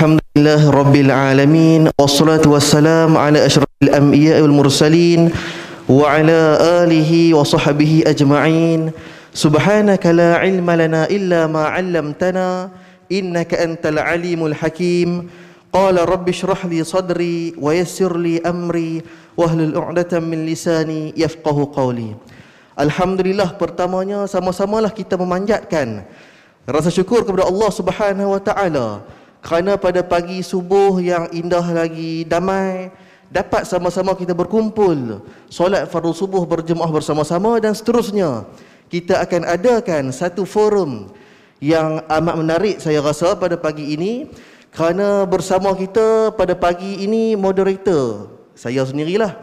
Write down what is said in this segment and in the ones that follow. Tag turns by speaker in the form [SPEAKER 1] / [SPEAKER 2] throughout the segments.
[SPEAKER 1] Alhamdulillah Rabbil Alamin. Wassalatu wassalamu ala asyrafil anbiya wal mursalin wa ala alihi wa sahbihi ajma'in. Subhanaka la ilma lana illa ma 'allamtana innaka antal alimul hakim. Qala rabbi shrah li sadri wa yassir li amri wahlul 'uqdatam min lisani yafqahu qawli. Alhamdulillah, pertamanya sama-samalah kita memanjatkan rasa syukur kepada Allah Subhanahu wa taala kerana pada pagi subuh yang indah lagi damai dapat sama-sama kita berkumpul solat fardu subuh berjemaah bersama-sama, dan seterusnya kita akan adakan satu forum yang amat menarik saya rasa pada pagi ini, kerana bersama kita pada pagi ini moderator saya sendirilah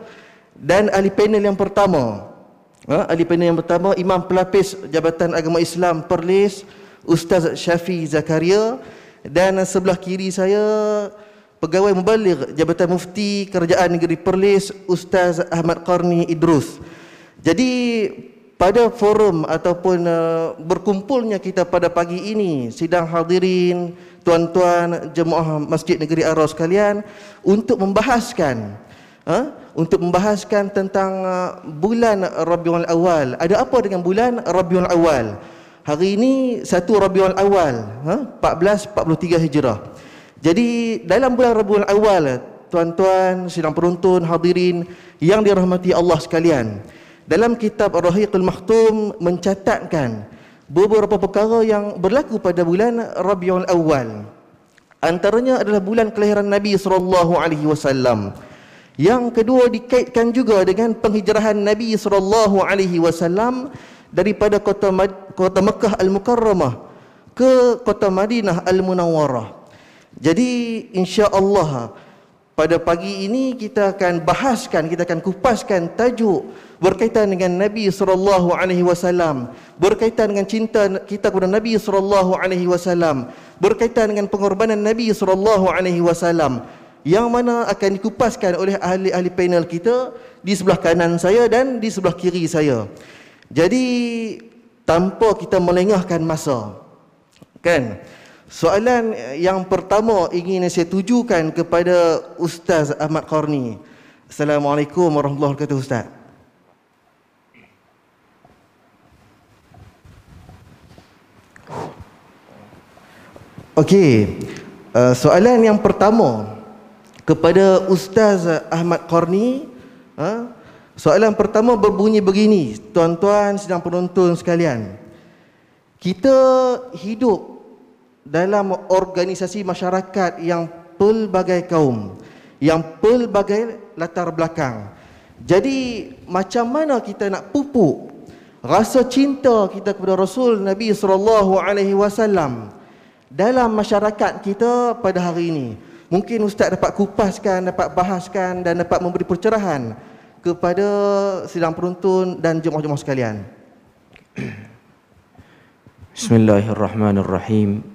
[SPEAKER 1] dan ahli panel yang pertama. Ahli panel yang pertama, Imam Pelapis Jabatan Agama Islam Perlis, Ustaz Syafi Zakaria, dan sebelah kiri saya Pegawai Mubaligh Jabatan Mufti Kerajaan Negeri Perlis, Ustaz Ahmad Qarni Idrus. Jadi pada forum ataupun berkumpulnya kita pada pagi ini, sidang hadirin, tuan-tuan jemaah Masjid Negeri Ara sekalian, untuk membahaskan tentang bulan Rabiul Awal. Ada apa dengan bulan Rabiul Awal? Hari ini 1 Rabiul Awal 1443 Hijrah. Jadi dalam bulan Rabiul Awal, tuan-tuan sidang penonton hadirin yang dirahmati Allah sekalian, dalam kitab Ar-Rahiqul Makhtum mencatatkan beberapa perkara yang berlaku pada bulan Rabiul Awal. Antaranya adalah bulan kelahiran Nabi SAW. Yang kedua, dikaitkan juga dengan penghijrahan Nabi SAW daripada kota Mekah Al-Mukarramah ke kota Madinah Al-Munawwarah. Jadi insya-Allah pada pagi ini kita akan kupaskan tajuk berkaitan dengan Nabi SAW, berkaitan dengan cinta kita kepada Nabi SAW, berkaitan dengan pengorbanan Nabi SAW, yang mana akan dikupaskan oleh ahli-ahli panel kita di sebelah kanan saya dan di sebelah kiri saya. Jadi tanpa kita melengahkan masa, kan, soalan yang pertama ingin saya tujukan kepada Ustaz Ahmad Qarni. Assalamualaikum warahmatullahi wabarakatuh, Ustaz. Okey, soalan yang pertama kepada Ustaz Ahmad Qarni, soalan pertama berbunyi begini, tuan-tuan sedang penonton sekalian. Kita hidup dalam organisasi masyarakat yang pelbagai kaum, yang pelbagai latar belakang. Jadi macam mana kita nak pupuk rasa cinta kita kepada Rasul Nabi SAW dalam masyarakat kita pada hari ini? Mungkin Ustaz dapat kupaskan, dapat bahaskan dan dapat memberi pencerahan kepada sidang penonton dan jemaah-jemaah sekalian.
[SPEAKER 2] Bismillahirrahmanirrahim.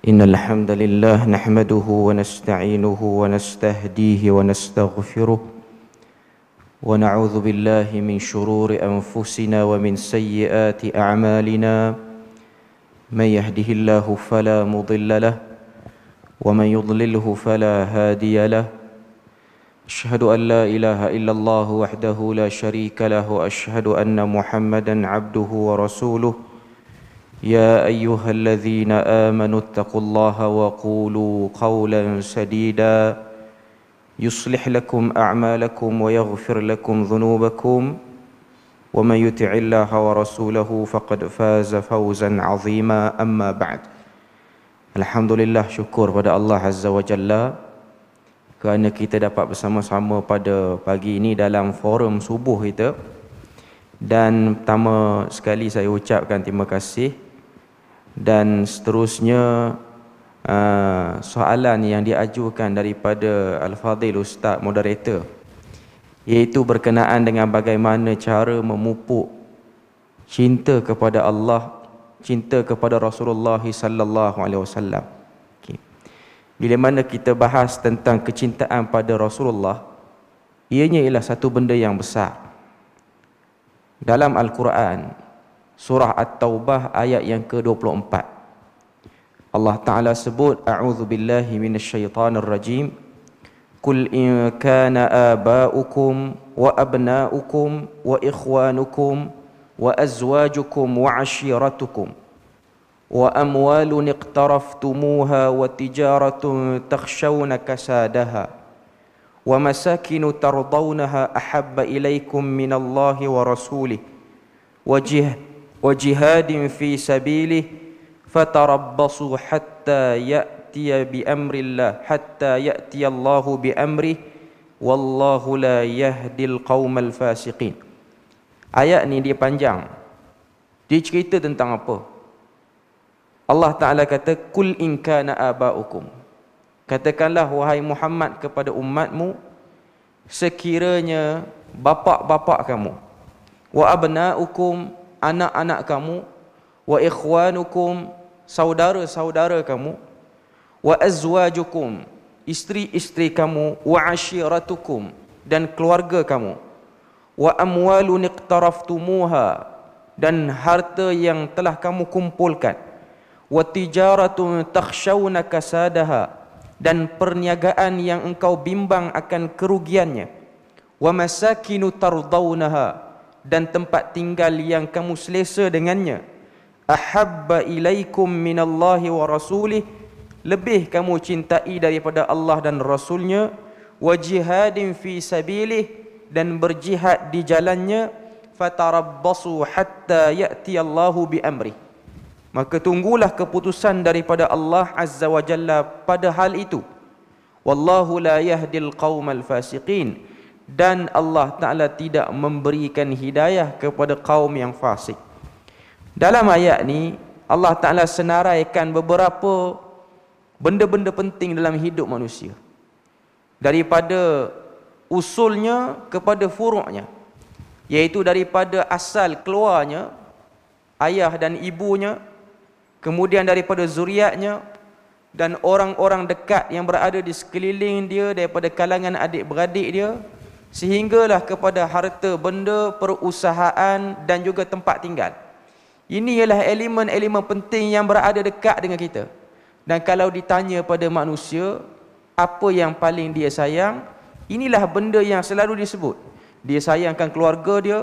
[SPEAKER 2] Innal hamdalillah nahmaduhu wa nasta'inuhu wa nastahdihi wa nastaghfiruh wa na'udzu billahi min shururi anfusina wa min sayyiati a'malina. May yahdihillahu fala mudilla lahu wa man yudlilhu fala hadiya lahu. أشهد أن لا إله إلا الله وحده لا شريك له وأشهد أن محمدا عبده ورسوله يا أيها الذين آمنوا اتقوا الله وقولوا قولا سديدا يصلح لكم أعمالكم ويغفر لكم ذنوبكم ومن يطع الله ورسوله فقد فاز فوزا عظيما أما بعد. Alhamdulillah, syukur pada Allah Azza wa Jalla kerana kita dapat bersama-sama pada pagi ini dalam forum subuh kita. Dan pertama sekali saya ucapkan terima kasih, dan seterusnya soalan yang diajukan daripada Al-Fadhil Ustaz Moderator, iaitu berkenaan dengan bagaimana cara memupuk cinta kepada Allah, cinta kepada Rasulullah sallallahu alaihi wasallam. Bila mana kita bahas tentang kecintaan pada Rasulullah, ianya ialah satu benda yang besar. Dalam Al-Quran, surah At-Taubah ayat yang ke-24, Allah Ta'ala sebut, a'udzu billahi minasyaitonir rajim, qul in kana aba'ukum wa abna'ukum wa ikhwanukum wa azwajukum wa ashiratukum wa amwalun iqtaraftumuha wa tijaratun takhshawna kasadaha wa masakinu tardawnaha ahabba ilaikum minallahi wa rasulih wa jihadin fi sabilih fatarabbasu hatta ya'tiya bi amrillah hatta ya'tiya Allahu bi amrih wallahu la yahdil qaumal fasiqin. Ayat ni dia panjang. Dia cerita tentang apa? Allah Ta'ala kata, kul in kana aba'ukum, katakanlah wahai Muhammad kepada umatmu, sekiranya bapa-bapa kamu, wa abna'ukum, anak-anak kamu, wa ikhwanukum, saudara-saudara kamu, wa azwajukum, isteri-isteri kamu, wa ashiratukum, dan keluarga kamu, wa amwalun iqtaraftumuha, dan harta yang telah kamu kumpulkan, wa tijaratun takhshawna kasadaha, dan perniagaan yang engkau bimbang akan kerugiannya, wa masakinu tardawnaha, dan tempat tinggal yang kamu selesa dengannya, ahabba ilaikum minallahi wa rasulih, lebih kamu cintai daripada Allah dan Rasulnya, wa jihadin fi sabilih, dan berjihad di jalannya, fatarabbasu hatta ya'ti Allahu bi amrih, maka tunggulah keputusan daripada Allah Azza wa Jalla pada hal itu. Wallahu la yahdil qaumal fasiqin, dan Allah Ta'ala tidak memberikan hidayah kepada kaum yang fasik. Dalam ayat ni Allah Ta'ala senaraikan beberapa benda-benda penting dalam hidup manusia, daripada usulnya kepada furuknya, iaitu daripada asal keluarnya, ayah dan ibunya, kemudian daripada zuriatnya dan orang-orang dekat yang berada di sekeliling dia, daripada kalangan adik-beradik dia, sehinggalah kepada harta benda, perusahaan dan juga tempat tinggal. Ini ialah elemen-elemen penting yang berada dekat dengan kita. Dan kalau ditanya pada manusia apa yang paling dia sayang, inilah benda yang selalu disebut. Dia sayangkan keluarga dia,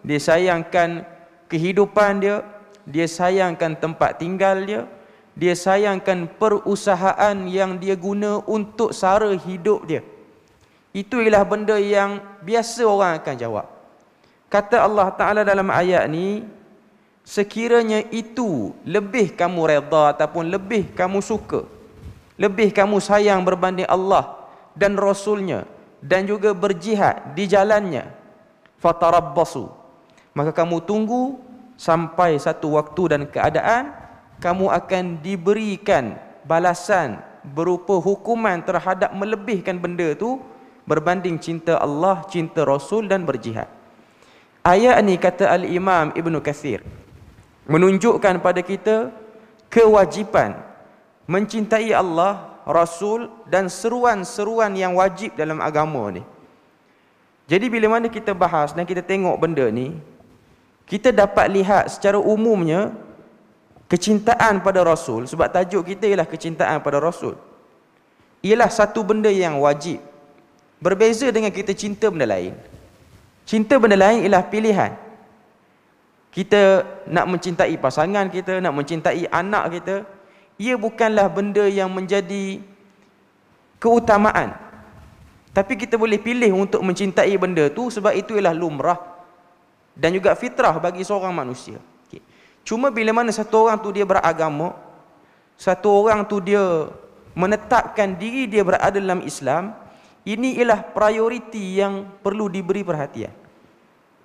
[SPEAKER 2] dia sayangkan kehidupan dia, dia sayangkan tempat tinggal dia, dia sayangkan perusahaan yang dia guna untuk sara hidup dia. Itu ialah benda yang biasa orang akan jawab. Kata Allah Ta'ala dalam ayat ni, sekiranya itu lebih kamu redha ataupun lebih kamu suka, lebih kamu sayang berbanding Allah dan Rasulnya, dan juga berjihad di jalannya, fatarabbasu, maka kamu tunggu sampai satu waktu dan keadaan kamu akan diberikan balasan berupa hukuman terhadap melebihkan benda tu berbanding cinta Allah, cinta Rasul dan berjihad. Ayat ni, kata Al-Imam Ibn Kathir, menunjukkan pada kita kewajipan mencintai Allah, Rasul dan seruan-seruan yang wajib dalam agama ni. Jadi bila mana kita bahas dan kita tengok benda ni, kita dapat lihat secara umumnya kecintaan pada Rasul, sebab tajuk kita ialah kecintaan pada Rasul, ialah satu benda yang wajib. Berbeza dengan kita cinta benda lain. Cinta benda lain ialah pilihan. Kita nak mencintai pasangan kita, nak mencintai anak kita, ia bukanlah benda yang menjadi keutamaan. Tapi kita boleh pilih untuk mencintai benda tu sebab itu ialah lumrah dan juga fitrah bagi seorang manusia. Cuma bila mana satu orang tu dia beragama, satu orang tu dia menetapkan diri dia berada dalam Islam, ini ialah prioriti yang perlu diberi perhatian.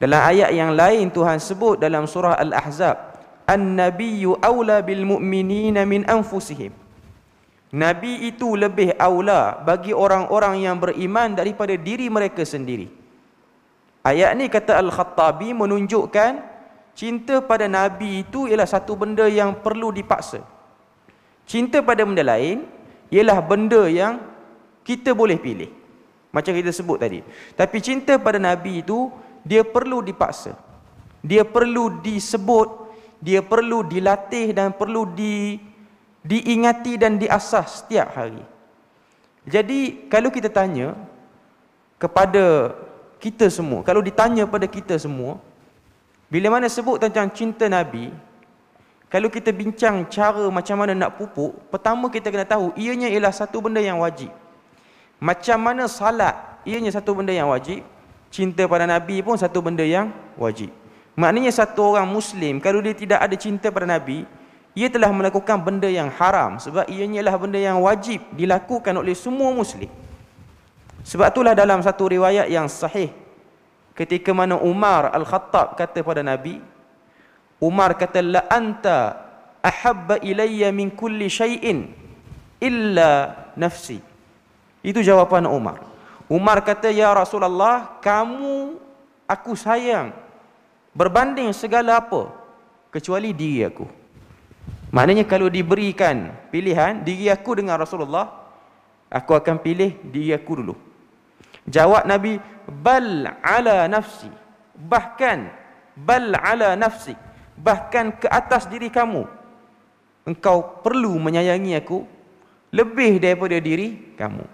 [SPEAKER 2] Dalam ayat yang lain Tuhan sebut dalam surah Al-Ahzab, An-Nabiyyu awla bil mu'minina min anfusihim. Nabi itu lebih aula bagi orang-orang yang beriman daripada diri mereka sendiri. Ayat ni, kata Al-Khattabi, menunjukkan cinta pada Nabi itu ialah satu benda yang perlu dipaksa. Cinta pada benda lain ialah benda yang kita boleh pilih, macam kita sebut tadi. Tapi cinta pada Nabi itu dia perlu dipaksa, dia perlu disebut, dia perlu dilatih dan perlu diingati dan diasah setiap hari. Jadi kalau kita tanya kepada kita semua, kalau ditanya pada kita semua, bila mana sebut tentang cinta Nabi, kalau kita bincang cara macam mana nak pupuk, pertama kita kena tahu ianya ialah satu benda yang wajib. Macam mana salat, ianya satu benda yang wajib. Cinta pada Nabi pun satu benda yang wajib. Maknanya satu orang Muslim, kalau dia tidak ada cinta pada Nabi, ia telah melakukan benda yang haram. Sebab ianya ialah benda yang wajib dilakukan oleh semua Muslim. Sebab itulah dalam satu riwayat yang sahih, ketika mana Umar Al-Khattab kata pada Nabi, Umar kata, la anta ahabba ilayya min kulli syai'in illa nafsi. Itu jawapan Umar. Umar kata, ya Rasulullah, kamu aku sayang berbanding segala apa kecuali diri aku. Maknanya kalau diberikan pilihan diri aku dengan Rasulullah, aku akan pilih diri aku dulu. Jawab Nabi, bal ala nafsi. Bahkan bal ala nafsi, bahkan ke atas diri kamu, engkau perlu menyayangi aku lebih daripada diri kamu.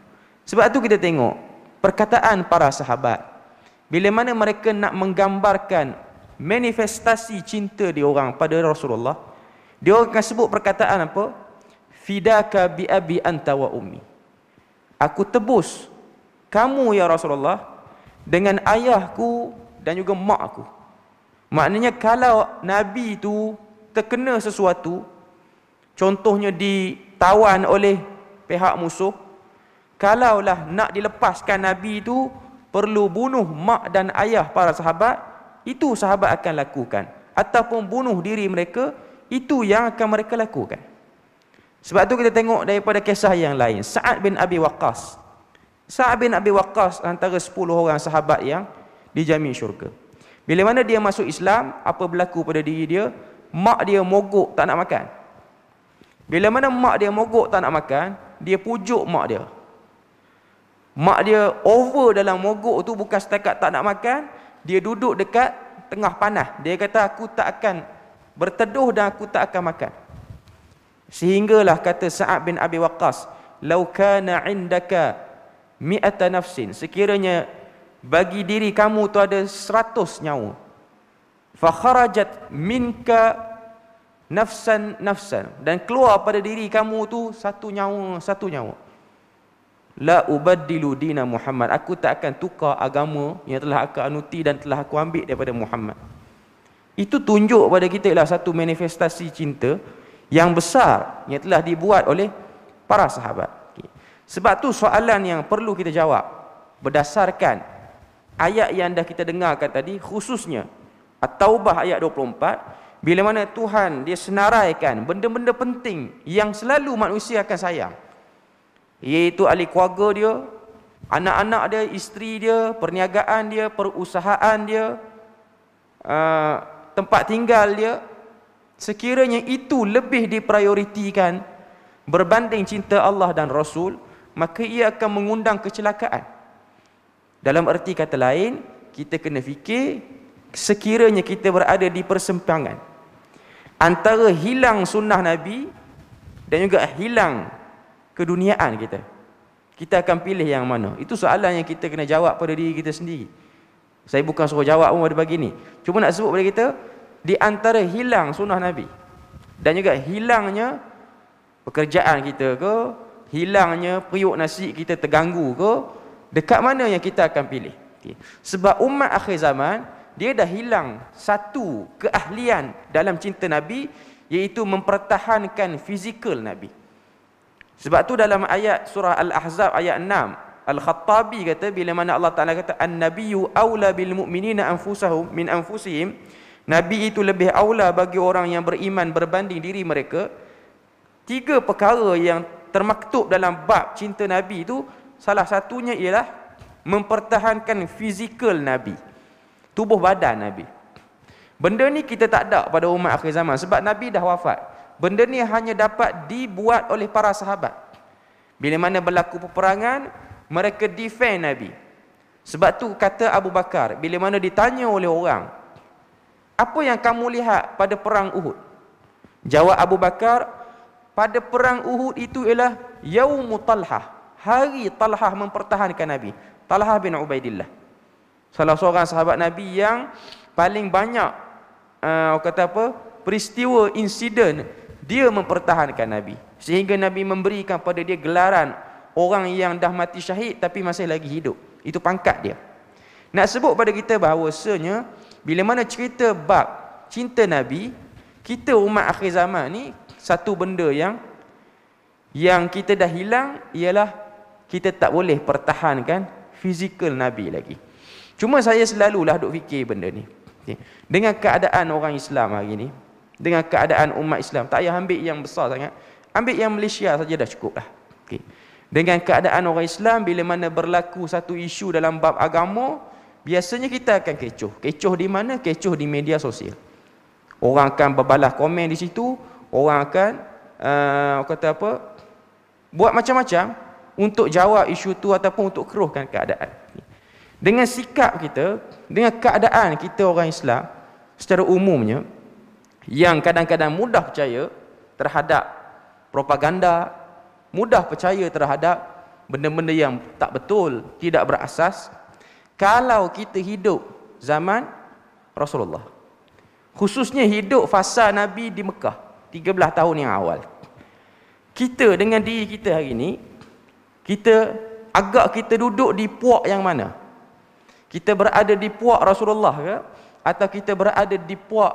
[SPEAKER 2] Sebab tu kita tengok perkataan para sahabat, bila mana mereka nak menggambarkan manifestasi cinta dia orang pada Rasulullah, dia orang akan sebut perkataan apa? Fidaka bi abi anta wa ummi. Aku tebus kamu ya Rasulullah dengan ayahku dan juga mak aku. Maknanya kalau Nabi itu terkena sesuatu, contohnya ditawan oleh pihak musuh, kalaulah nak dilepaskan Nabi itu perlu bunuh mak dan ayah para sahabat, itu sahabat akan lakukan. Ataupun bunuh diri mereka, itu yang akan mereka lakukan. Sebab tu kita tengok daripada kisah yang lain, Sa'ad bin Abi Waqqas. Sa'ad bin Abi Waqqas antara 10 orang sahabat yang dijamin syurga. Bila mana dia masuk Islam, apa berlaku pada diri dia? Mak dia mogok tak nak makan. Bila mana mak dia mogok tak nak makan, dia pujuk mak dia. Mak dia over dalam mogok tu, bukan setakat tak nak makan, dia duduk dekat tengah panas. Dia kata, aku tak akan berteduh dan aku tak akan makan. Sehinggalah kata Sa'ad bin Abi Waqqas, "Lau kana 'indaka mi'ata nafsin." Sekiranya bagi diri kamu tu ada 100 nyawa. Fa kharajat minka nafsan, dan keluar pada diri kamu tu satu nyawa. La ubaddilu dina Muhammad. Aku tak akan tukar agama yang telah aku anuti dan telah aku ambil daripada Muhammad. Itu tunjuk pada kita ialah satu manifestasi cinta yang besar yang telah dibuat oleh para sahabat. Sebab tu soalan yang perlu kita jawab berdasarkan ayat yang dah kita dengarkan tadi, khususnya At-Taubah ayat 24, bila mana Tuhan dia senaraikan benda-benda penting yang selalu manusia akan sayang, iaitu ahli keluarga dia, anak-anak dia, isteri dia, perniagaan dia, perusahaan dia, tempat tinggal dia. Sekiranya itu lebih diprioritikan berbanding cinta Allah dan Rasul, maka ia akan mengundang kecelakaan. Dalam erti kata lain, kita kena fikir, sekiranya kita berada di persimpangan antara hilang sunnah Nabi dan juga hilang keduniaan kita, kita akan pilih yang mana? Itu soalan yang kita kena jawab pada diri kita sendiri. Saya bukan suruh jawab pun pada pagi ni, cuma nak sebut pada kita, di antara hilang sunnah Nabi dan juga hilangnya pekerjaan kita ke, hilangnya periuk nasi kita terganggu ke, dekat mana yang kita akan pilih? Sebab umat akhir zaman, dia dah hilang satu keahlian dalam cinta Nabi, iaitu mempertahankan fizikal Nabi. Sebab tu dalam ayat surah Al-Ahzab ayat 6, Al-Khattabi kata, bila mana Allah Ta'ala kata, An-Nabiyyu awla bil mu'minina anfusahum min anfusihim, Nabi itu lebih aula bagi orang yang beriman berbanding diri mereka. 3 perkara yang termaktub dalam bab cinta Nabi itu, salah satunya ialah mempertahankan fizikal Nabi, tubuh badan Nabi. Benda ni kita tak ada pada umat akhir zaman, sebab Nabi dah wafat. Benda ni hanya dapat dibuat oleh para sahabat. Bila mana berlaku peperangan, mereka defend Nabi. Sebab tu kata Abu Bakar, bila mana ditanya oleh orang, apa yang kamu lihat pada perang Uhud? Jawab Abu Bakar, pada perang Uhud itu ialah Yaumut Talhah, hari Talhah mempertahankan Nabi. Talhah bin Ubaidillah, salah seorang sahabat Nabi yang paling banyak peristiwa, insiden dia mempertahankan Nabi, sehingga Nabi memberikan pada dia gelaran orang yang dah mati syahid tapi masih lagi hidup. Itu pangkat dia. Nak sebut pada kita bahawasanya bila mana cerita bab cinta Nabi, kita umat akhir zaman ni, satu benda yang kita dah hilang ialah kita tak boleh pertahankan fizikal Nabi lagi. Cuma saya selalulah duk fikir benda ni. Dengan keadaan orang Islam hari ni, dengan keadaan umat Islam, tak payah ambil yang besar sangat, ambil yang Malaysia saja dah cukup lah. Dengan keadaan orang Islam, bila mana berlaku satu isu dalam bab agama, biasanya kita akan kecoh. Kecoh di mana? Kecoh di media sosial. Orang akan berbalas komen di situ, orang akan buat macam-macam untuk jawab isu tu ataupun untuk keruhkan keadaan. Dengan sikap kita, dengan keadaan kita orang Islam secara umumnya, yang kadang-kadang mudah percaya terhadap propaganda, mudah percaya terhadap benda-benda yang tak betul, tidak berasas. Kalau kita hidup zaman Rasulullah, khususnya hidup fasa Nabi di Mekah 13 tahun yang awal, kita dengan diri kita hari ni, kita duduk di puak yang mana? Kita berada di puak Rasulullah ke? Atau kita berada di puak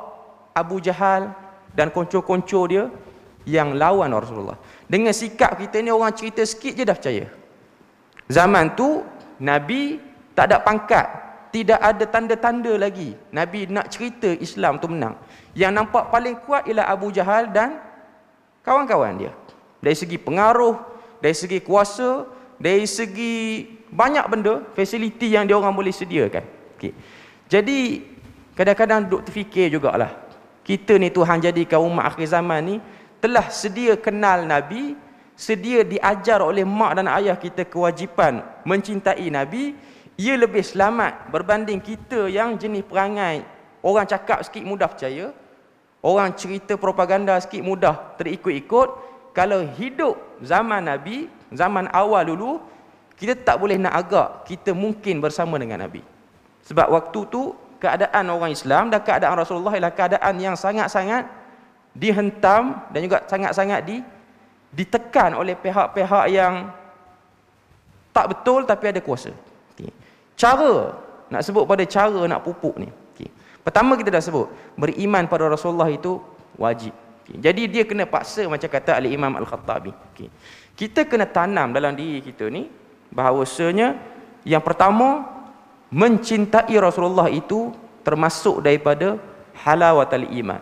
[SPEAKER 2] Abu Jahal dan konco-konco dia yang lawan Rasulullah? Dengan sikap kita ni, orang cerita sikit je dah percaya. Zaman tu Nabi tak ada pangkat, tidak ada tanda-tanda lagi Nabi nak cerita Islam tu menang. Yang nampak paling kuat ialah Abu Jahal dan kawan-kawan dia. Dari segi pengaruh, dari segi kuasa, dari segi banyak benda, fasiliti yang dia orang boleh sediakan. Jadi kadang-kadang duk terfikir jugalah, kita ni Tuhan jadikan umat akhir zaman ni telah sedia kenal Nabi, sedia diajar oleh mak dan ayah kita kewajipan mencintai Nabi. Ia lebih selamat berbanding kita yang jenis perangai orang cakap sikit mudah percaya, orang cerita propaganda sikit mudah terikut-ikut. Kalau hidup zaman Nabi, zaman awal dulu, kita tak boleh nak agak kita mungkin bersama dengan Nabi. Sebab waktu tu keadaan orang Islam dan keadaan Rasulullah ialah keadaan yang sangat-sangat dihentam dan juga sangat-sangat ditekan oleh pihak-pihak yang tak betul tapi ada kuasa. Cara, nak sebut pada cara nak pupuk ni. Pertama kita dah sebut, beriman pada Rasulullah itu wajib. Jadi dia kena paksa, macam kata Al-Imam Al-Khattabi. Kita kena tanam dalam diri kita ni bahawasanya yang pertama, mencintai Rasulullah itu termasuk daripada halawatul iman.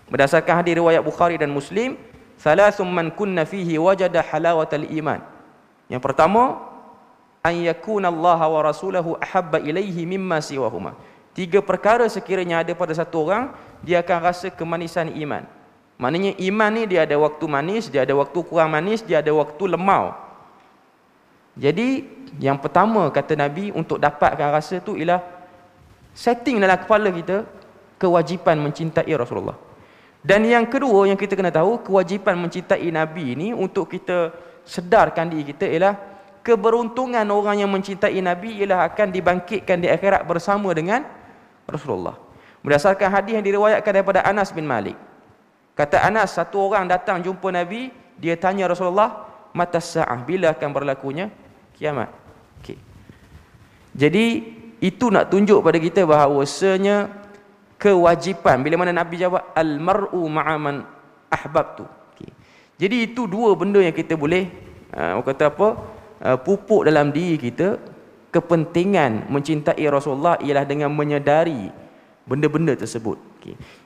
[SPEAKER 2] Berdasarkan hadis riwayat Bukhari dan Muslim, thalathum man kunna fihi wajada halawatul iman. Yang pertama, an yakuna Allah wa rasulahu ahabba ilaihi mimma siwahuma. 3 perkara sekiranya ada pada satu orang, dia akan rasa kemanisan iman. Maknanya iman ni dia ada waktu manis, dia ada waktu kurang manis, dia ada waktu lemau. Jadi yang pertama kata Nabi untuk dapatkan rasa tu ialah setting dalam kepala kita kewajipan mencintai Rasulullah. Dan yang kedua yang kita kena tahu, kewajipan mencintai Nabi ni untuk kita sedarkan diri kita ialah keberuntungan orang yang mencintai Nabi ialah akan dibangkitkan di akhirat bersama dengan Rasulullah. Berdasarkan hadis yang diriwayatkan daripada Anas bin Malik. Kata Anas, satu orang datang jumpa Nabi, dia tanya Rasulullah, mata sa'ah, bila akan berlakunya kiamat. Jadi itu nak tunjuk pada kita bahawasanya kewajipan, bila mana Nabi jawab al-mar'u ma'aman ahbabtu. Jadi itu 2 benda yang kita boleh pupuk dalam diri kita. Kepentingan mencintai Rasulullah ialah dengan menyedari benda-benda tersebut.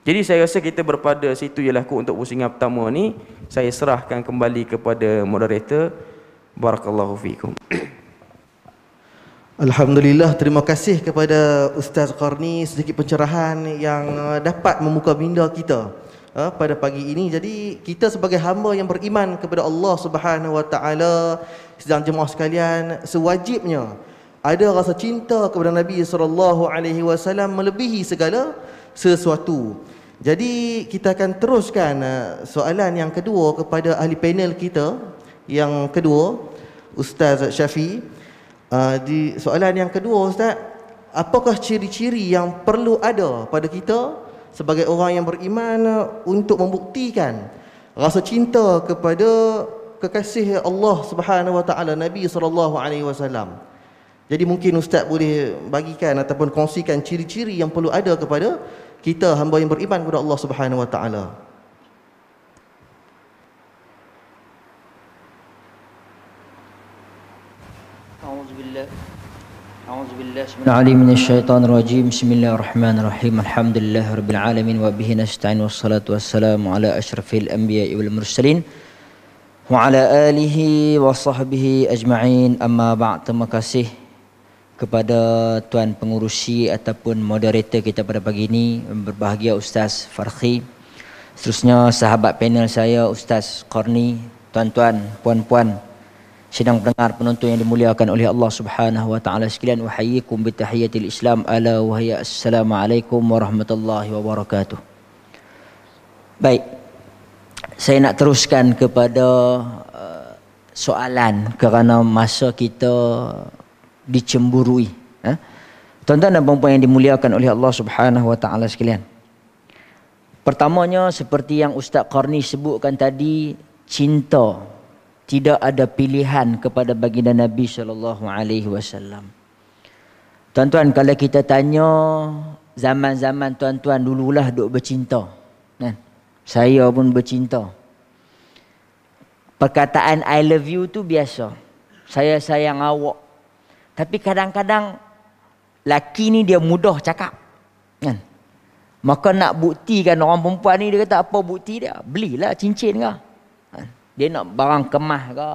[SPEAKER 2] Jadi saya rasa kita berpada situ ialah untuk pusingan pertama ni. Saya serahkan kembali kepada moderator. Barakallahu fiikum.
[SPEAKER 1] Alhamdulillah, terima kasih kepada Ustaz Qarni, sedikit pencerahan yang dapat membuka minda kita pada pagi ini. Jadi kita sebagai hamba yang beriman kepada Allah Subhanahu Wa Taala, sedang jemaah sekalian, sewajibnya ada rasa cinta kepada Nabi sallallahu alaihi wasallam melebihi segala sesuatu. Jadi kita akan teruskan soalan yang kedua kepada ahli panel kita. Yang kedua, Ustaz Syafi. Di soalan yang kedua, Ustaz, apakah ciri-ciri yang perlu ada pada kita sebagai orang yang beriman untuk membuktikan rasa cinta kepada kekasih Allah Subhanahu wa taala, Nabi sallallahu alaihi wasallam? Jadi mungkin Ustaz boleh bagikan ataupun kongsikan ciri-ciri yang perlu ada kepada kita hamba yang beriman kepada Allah Subhanahu wa taala.
[SPEAKER 3] A'udzubillahi minasyaitonir rajim. Bismillahirrahmanirrahim. Alhamdulillahirabbil alamin wa bihi nasta'in wassalatu wassalamu ala asyrafil anbiya'i wal mursalin wa ala alihi wa sahbihi ajma'in. Amma ba'd. Terima kasih kepada tuan pengurusi ataupun moderator kita pada pagi ini, berbahagia Ustaz Farhi. Seterusnya sahabat panel saya Ustaz Qarni, tuan-tuan, puan-puan, sidang pendengar penonton yang dimuliakan oleh Allah Subhanahu wa taala sekalian, uhayyikum bi tahiyatil Islam, ala wa hiya assalamualaikum warahmatullahi wabarakatuh. Baik. Saya nak teruskan kepada soalan kerana masa kita dicemburui. Tuan-tuan dan puan-puan yang dimuliakan oleh Allah Subhanahu wa taala sekalian. Pertamanya seperti yang Ustaz Qarni sebutkan tadi, cinta tidak ada pilihan kepada baginda Nabi sallallahu alaihi wasallam. Tuan-tuan, kalau kita tanya zaman-zaman tuan-tuan dululah duk bercinta, kan? Saya pun bercinta. Perkataan I love you tu biasa. Saya sayang awak. Tapi kadang-kadang laki ni dia mudah cakap, kan? Maka nak buktikan orang perempuan ni, dia kata apa bukti dia? Belilah cincin ke? Dia nak barang kemas ke?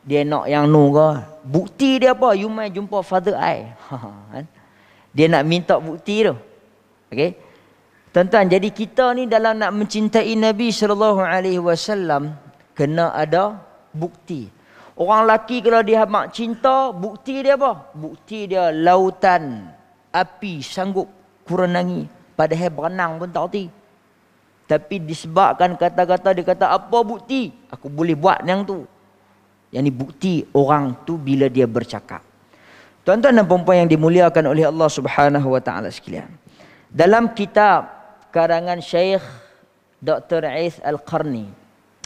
[SPEAKER 3] Dia nak yang nu ke? Bukti dia apa? You mai jumpa father I. Dia nak minta bukti tu. Okey. Tuan-tuan, jadi kita ni dalam nak mencintai Nabi sallallahu alaihi wasallam kena ada bukti. Orang lelaki kalau dia mak cinta, bukti dia apa? Bukti dia lautan api sanggup kurenangi, padahal berenang pun tak reti. Tapi disebabkan kata-kata dia kata apa bukti? Aku boleh buat yang tu. Yang ni bukti orang tu bila dia bercakap. Tuan-tuan dan puan-puan yang dimuliakan oleh Allah Subhanahu wa taala sekalian. Dalam kitab karangan Syekh Dr. Ais Al-Qarni,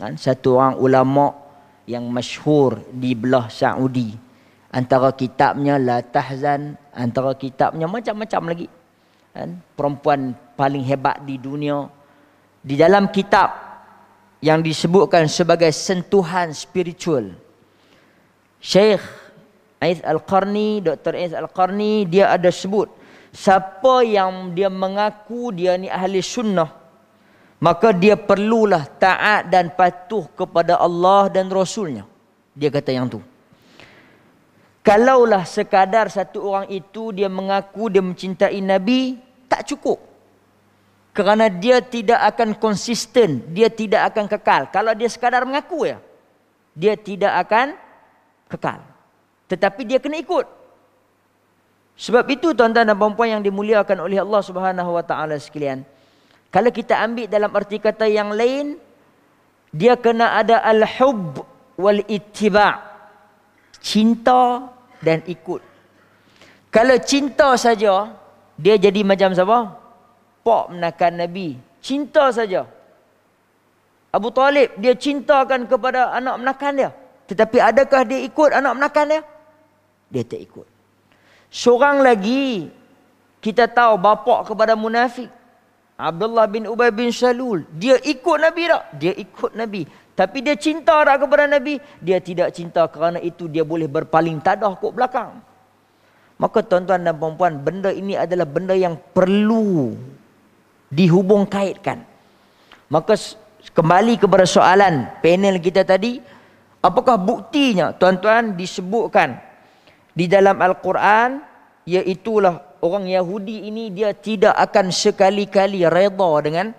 [SPEAKER 3] kan, satu orang ulama yang masyhur di belah Saudi. Antara kitabnya La Tahzan, antara kitabnya macam-macam lagi. Kan? Perempuan paling hebat di dunia. Di dalam kitab yang disebutkan sebagai sentuhan spiritual, Syekh Ais Al-Qarni, Dr. Ais Al-Qarni, dia ada sebut, siapa yang dia mengaku dia ni ahli sunnah, maka dia perlulah taat dan patuh kepada Allah dan Rasulnya. Dia kata yang tu. Kalaulah sekadar satu orang itu dia mengaku dia mencintai Nabi, tak cukup. Kerana dia tidak akan konsisten, dia tidak akan kekal. Kalau dia sekadar mengaku ya, dia tidak akan kekal. Tetapi dia kena ikut. Sebab itu tuan-tuan dan puan-puan yang dimuliakan oleh Allah Subhanahu wa taala sekalian, kalau kita ambil dalam arti kata yang lain, dia kena ada al-hubb wal ittiba'. Cinta dan ikut. Kalau cinta saja, dia jadi macam siapa? Pak menakan Nabi. Cinta saja. Abu Talib, dia cintakan kepada anak menakan dia. Tetapi adakah dia ikut anak menakan dia? Dia tak ikut. Seorang lagi, kita tahu bapa kepada munafik, Abdullah bin Ubay bin Salul. Dia ikut Nabi tak? Dia ikut Nabi. Tapi dia cinta tak kepada Nabi? Dia tidak cinta, kerana itu dia boleh berpaling tadah ke belakang. Maka tuan-tuan dan puan-puan, benda ini adalah benda yang perlu dihubung kaitkan. Maka kembali kepada soalan panel kita tadi, apakah buktinya? Tuan-tuan, disebutkan di dalam Al-Quran, iaitulah orang Yahudi ini dia tidak akan sekali-kali redha dengan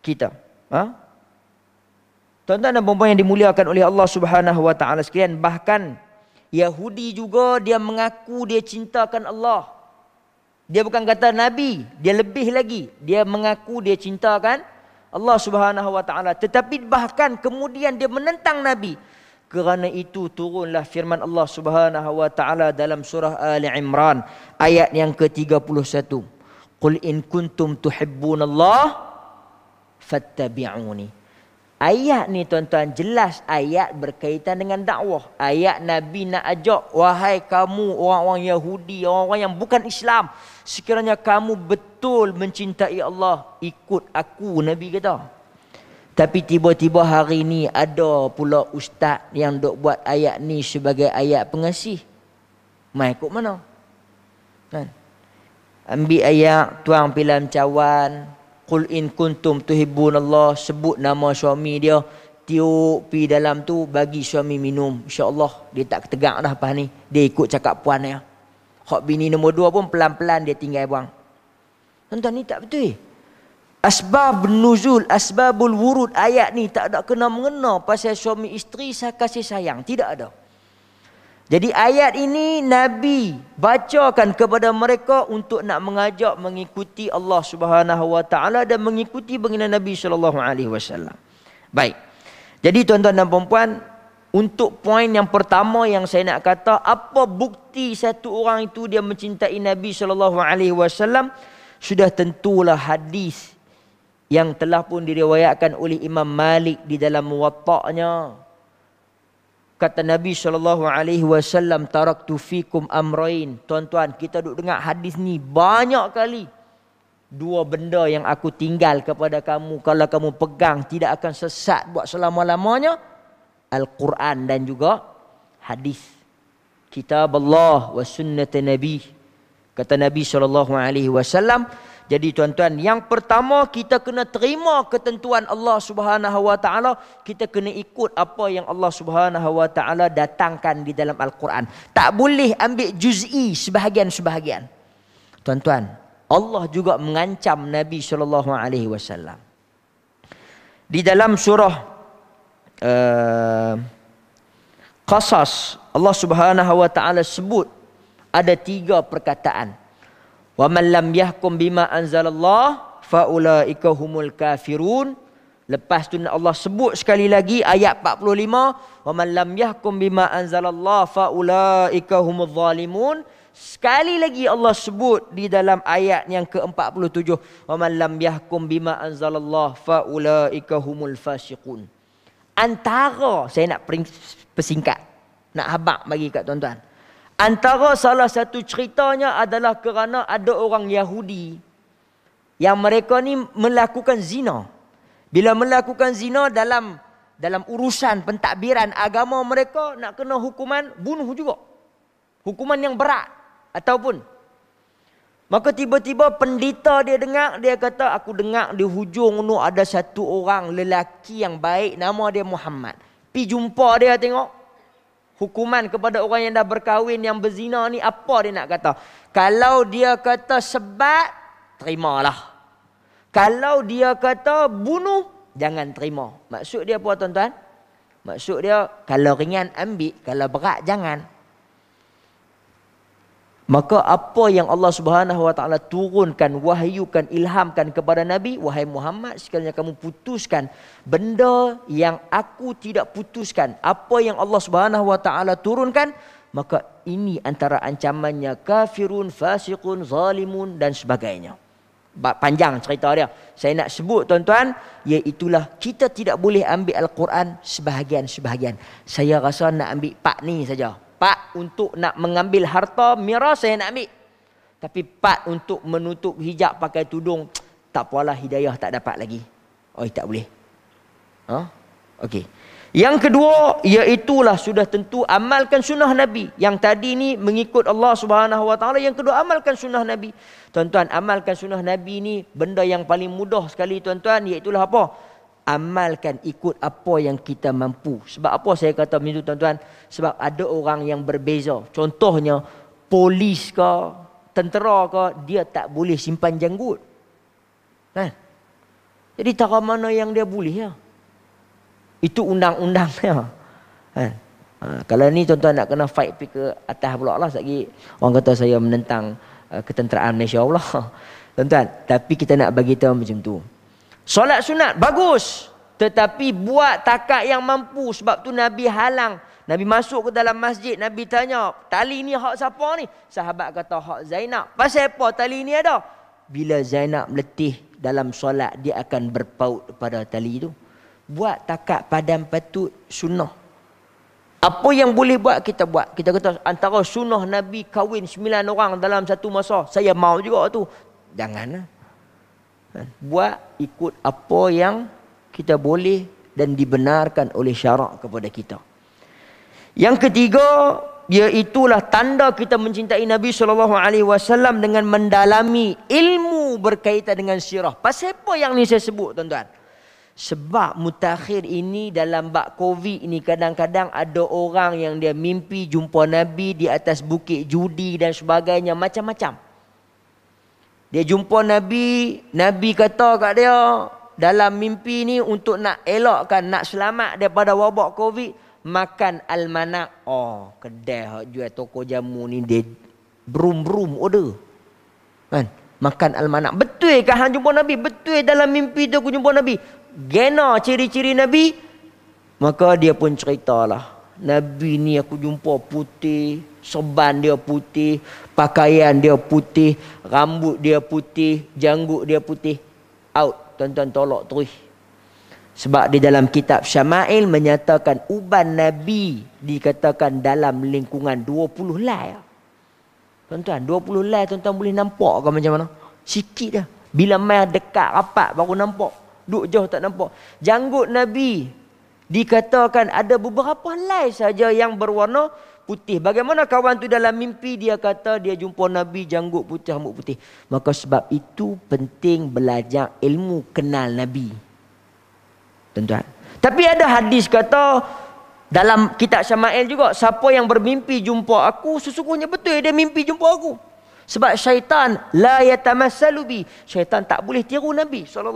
[SPEAKER 3] kita. Tuan-tuan dan puan-puan yang dimuliakan oleh Allah Subhanahu wa taala sekalian, bahkan Yahudi juga dia mengaku dia cintakan Allah. Dia bukan kata Nabi, dia lebih lagi. Dia mengaku dia cintakan Allah Subhanahu wa taala, tetapi bahkan kemudian dia menentang Nabi. Kerana itu turunlah firman Allah Subhanahu wa taala dalam surah Ali Imran ayat yang ke-31. Qul in kuntum tuhibbunallah fattabi'uni. Ayat ni tuan-tuan jelas ayat berkaitan dengan dakwah. Ayat Nabi nak ajak, wahai kamu orang-orang Yahudi, orang-orang yang bukan Islam, sekiranya kamu betul mencintai Allah, ikut aku, Nabi kata. Tapi tiba-tiba hari ni ada pula ustaz yang dok buat ayat ni sebagai ayat pengasih. Mai ikut mana? Kan? Ambil ayat, tuang pilam cawan, Qul in kuntum tuhibbunallah, sebut nama suami dia, tiup pi dalam tu, bagi suami minum. InsyaAllah dia tak ketegak dah lepas ni. Dia ikut cakap puan dia. Hak bini nombor 2 pun pelan-pelan dia tinggal buang. Tuan-tuan, ni tak betul. Asbab nuzul, asbabul wurud ayat ni tak ada kena mengena pasal suami isteri kasih sayang. Tidak ada. Jadi ayat ini Nabi bacakan kepada mereka untuk nak mengajak mengikuti Allah Subhanahu wa taala dan mengikuti baginda Nabi sallallahu alaihi wasallam. Baik. Jadi tuan-tuan dan puan-puan, untuk poin yang pertama yang saya nak kata, apa bukti satu orang itu dia mencintai Nabi sallallahu alaihi wasallam? Sudah tentulah hadis yang telah pun diriwayatkan oleh Imam Malik di dalam Muwatta'nya. Kata Nabi SAW, taraktu fikum amrain. Tuan-tuan, kita duk dengar hadis ni banyak kali. 2 benda yang aku tinggal kepada kamu, kalau kamu pegang tidak akan sesat buat selama-lamanya. Al-Quran dan juga hadis. Kitab Allah wa sunnat Nabi. Kata Nabi SAW. Jadi tuan-tuan, yang pertama kita kena terima ketentuan Allah Subhanahu wa taala, kita kena ikut apa yang Allah Subhanahu wa taala datangkan di dalam Al-Quran. Tak boleh ambil juz'i sebahagian-sebahagian. Tuan-tuan, Allah juga mengancam Nabi sallallahu alaihi wasallam. Di dalam surah Qasas, Allah Subhanahu wa taala sebut ada 3 perkataan. Wa man lam yahkum bima anzalallah fa ulaika humul kafirun. Lepas tu Allah sebut sekali lagi ayat 45, wa man lam yahkum bima anzalallah fa ulaika humul zalimun. Sekali lagi Allah sebut di dalam ayat yang ke-47, wa man lam yahkum bima anzalallah fa ulaika humul fasiqun. Antara, saya nak persingkat, nak habaq bagi kat tuan-tuan. Antara salah satu ceritanya adalah kerana ada orang Yahudi yang mereka ni melakukan zina. Bila melakukan zina dalam urusan pentadbiran agama mereka, nak kena hukuman bunuh juga. Hukuman yang berat ataupun. Maka tiba-tiba pendeta dia dengar, dia kata, aku dengar di hujung tu ada satu orang lelaki yang baik, nama dia Muhammad. Pi jumpa dia tengok. Hukuman kepada orang yang dah berkahwin, yang berzina ni, apa dia nak kata? Kalau dia kata sebat, terimalah. Kalau dia kata bunuh, jangan terima. Maksud dia apa tuan-tuan? Maksud dia, kalau ringan ambil, kalau berat jangan. Maka apa yang Allah Subhanahu wa taala turunkan, wahyukan, ilhamkan kepada Nabi, wahai Muhammad, sekiranya kamu putuskan benda yang aku tidak putuskan, apa yang Allah Subhanahu wa taala turunkan, maka ini antara ancamannya kafirun, fasiqun, zalimun dan sebagainya. Panjang cerita dia. Saya nak sebut tuan-tuan, iaitulah kita tidak boleh ambil Al-Quran sebahagian-sebahagian. Saya rasa nak ambil part ni saja. Part untuk nak mengambil harta miras saya nak ambil. Tapi part untuk menutup hijab pakai tudung, tak apalah, hidayah tak dapat lagi. Oh, tak boleh. Okey. Yang kedua, iaitulah sudah tentu amalkan sunnah Nabi. Yang tadi ni mengikut Allah Subhanahu wa taala, yang kedua amalkan sunnah Nabi. Tuan-tuan, amalkan sunnah Nabi ni benda yang paling mudah sekali tuan-tuan, iaitulah apa? Amalkan ikut apa yang kita mampu. Sebab apa saya kata begitu tuan-tuan? Sebab ada orang yang berbeza. Contohnya polis ke, tentera ke, dia tak boleh simpan janggut. Kan? Jadi tak mana yang dia boleh ya. Itu undang-undangnya. Kan? Kalau ni tuan-tuan nak kena fight pergi ke atas pula lah. Lagi orang kata saya menentang ketenteraan Malaysia Allah. Tuan-tuan, tapi kita nak bagi tahu macam tu. Solat sunat bagus, tetapi buat takat yang mampu. Sebab tu Nabi halang. Nabi masuk ke dalam masjid, Nabi tanya, tali ni hak siapa ni? Sahabat kata hak Zainab. Pasal apa tali ni ada? Bila Zainab meletih dalam solat, dia akan berpaut pada tali tu. Buat takat padam patut sunnah. Apa yang boleh buat, kita buat. Kita kata antara sunnah Nabi kahwin 9 orang dalam satu masa, saya mau juga tu. Janganlah. Buat ikut apa yang kita boleh dan dibenarkan oleh syarak kepada kita. Yang ketiga, iaitulah tanda kita mencintai Nabi SAW dengan mendalami ilmu berkaitan dengan sirah. Pasal apa yang ni saya sebut, tuan-tuan? Sebab mutakhir ini dalam bab Covid ini, kadang-kadang ada orang yang dia mimpi jumpa Nabi di atas bukit judi dan sebagainya, macam-macam. Dia jumpa Nabi, Nabi kata kat dia dalam mimpi ni, untuk nak elakkan, nak selamat daripada wabak Covid, makan almanak. Oh, kedai jual toko jamu ni dia brum-brum order. Kan? Makan almanak. Betul ke hang jumpa Nabi? Betul dalam mimpi tu aku jumpa Nabi. Gena ciri-ciri Nabi. Maka dia pun ceritalah. Nabi ni aku jumpa putih, serban dia putih, pakaian dia putih, rambut dia putih, janggut dia putih. Out, tuan-tuan tolak terus. Sebab di dalam kitab Syama'il menyatakan uban Nabi dikatakan dalam lingkungan 20 helai. Tuan-tuan, 20 helai tuan-tuan boleh nampak ke macam mana? Sikit dah. Bila mai dekat rapat baru nampak. Duk jauh tak nampak. Janggut Nabi dikatakan ada beberapa helai saja yang berwarna putih. Bagaimana kawan tu dalam mimpi dia kata dia jumpa Nabi janggut putih, rambut putih. Maka sebab itu penting belajar ilmu kenal Nabi. Tuan-tuan. Tapi ada hadis kata dalam kitab Syama'il juga, siapa yang bermimpi jumpa aku, sesungguhnya betul dia mimpi jumpa aku. Sebab syaitan la yatamassalu bi. Syaitan tak boleh tiru Nabi SAW.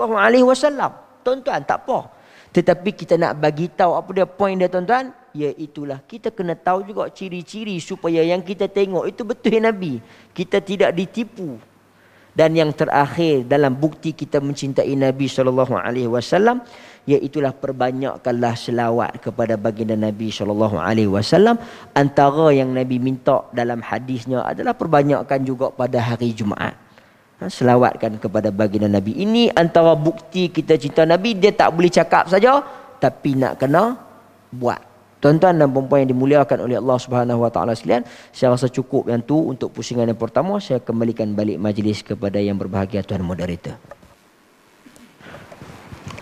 [SPEAKER 3] Tuan-tuan, tak apa. Tetapi kita nak bagi tahu apa dia point dia, tuan-tuan, iaitulah kita kena tahu juga ciri-ciri supaya yang kita tengok itu betul Nabi. Kita tidak ditipu. Dan yang terakhir dalam bukti kita mencintai Nabi SAW, iaitulah perbanyakkanlah selawat kepada baginda Nabi SAW. Antara yang Nabi minta dalam hadisnya adalah perbanyakkan juga pada hari Jumaat. Selawatkan kepada baginda Nabi. Ini antara bukti kita cinta Nabi. Dia tak boleh cakap saja, tapi nak kena buat. Tuan-tuan dan puan-puan yang dimuliakan oleh Allah Subhanahu Wa Taala sekalian, saya rasa cukup yang tu untuk pusingan yang pertama. Saya kembalikan balik majlis kepada yang berbahagia tuan moderator.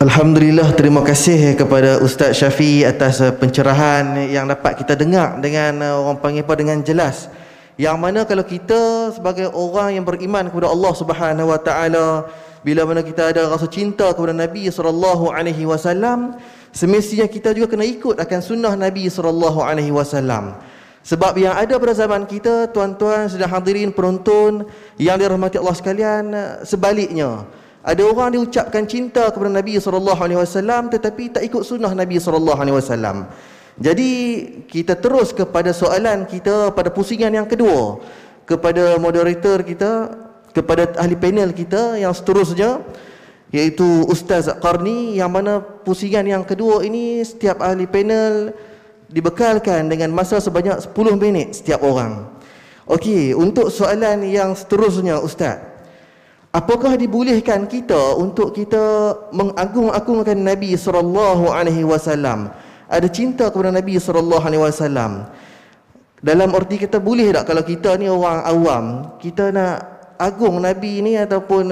[SPEAKER 1] Alhamdulillah, terima kasih kepada Ustaz Syafiee atas pencerahan yang dapat kita dengar dengan orang panggil apa, dengan jelas. Yang mana kalau kita sebagai orang yang beriman kepada Allah Subhanahu Wa Taala, bila mana kita ada rasa cinta kepada Nabi SAW, semestinya kita juga kena ikut akan sunnah Nabi SAW. Sebab yang ada pada zaman kita, tuan-tuan sedang hadirin penonton yang dirahmati Allah sekalian, sebaliknya. Ada orang diucapkan cinta kepada Nabi SAW tetapi tak ikut sunnah Nabi SAW. Jadi kita terus kepada soalan kita pada pusingan yang kedua, kepada moderator kita, kepada ahli panel kita yang seterusnya, iaitu Ustaz Qarni, yang mana pusingan yang kedua ini setiap ahli panel dibekalkan dengan masa sebanyak 10 minit setiap orang. Okey, untuk soalan yang seterusnya, Ustaz, apakah dibolehkan kita untuk kita mengagung-agungkan Nabi SAW? Ada cinta kepada Nabi SAW. Dalam erti kita boleh tak kalau kita ni orang awam, kita nak agung Nabi ni ataupun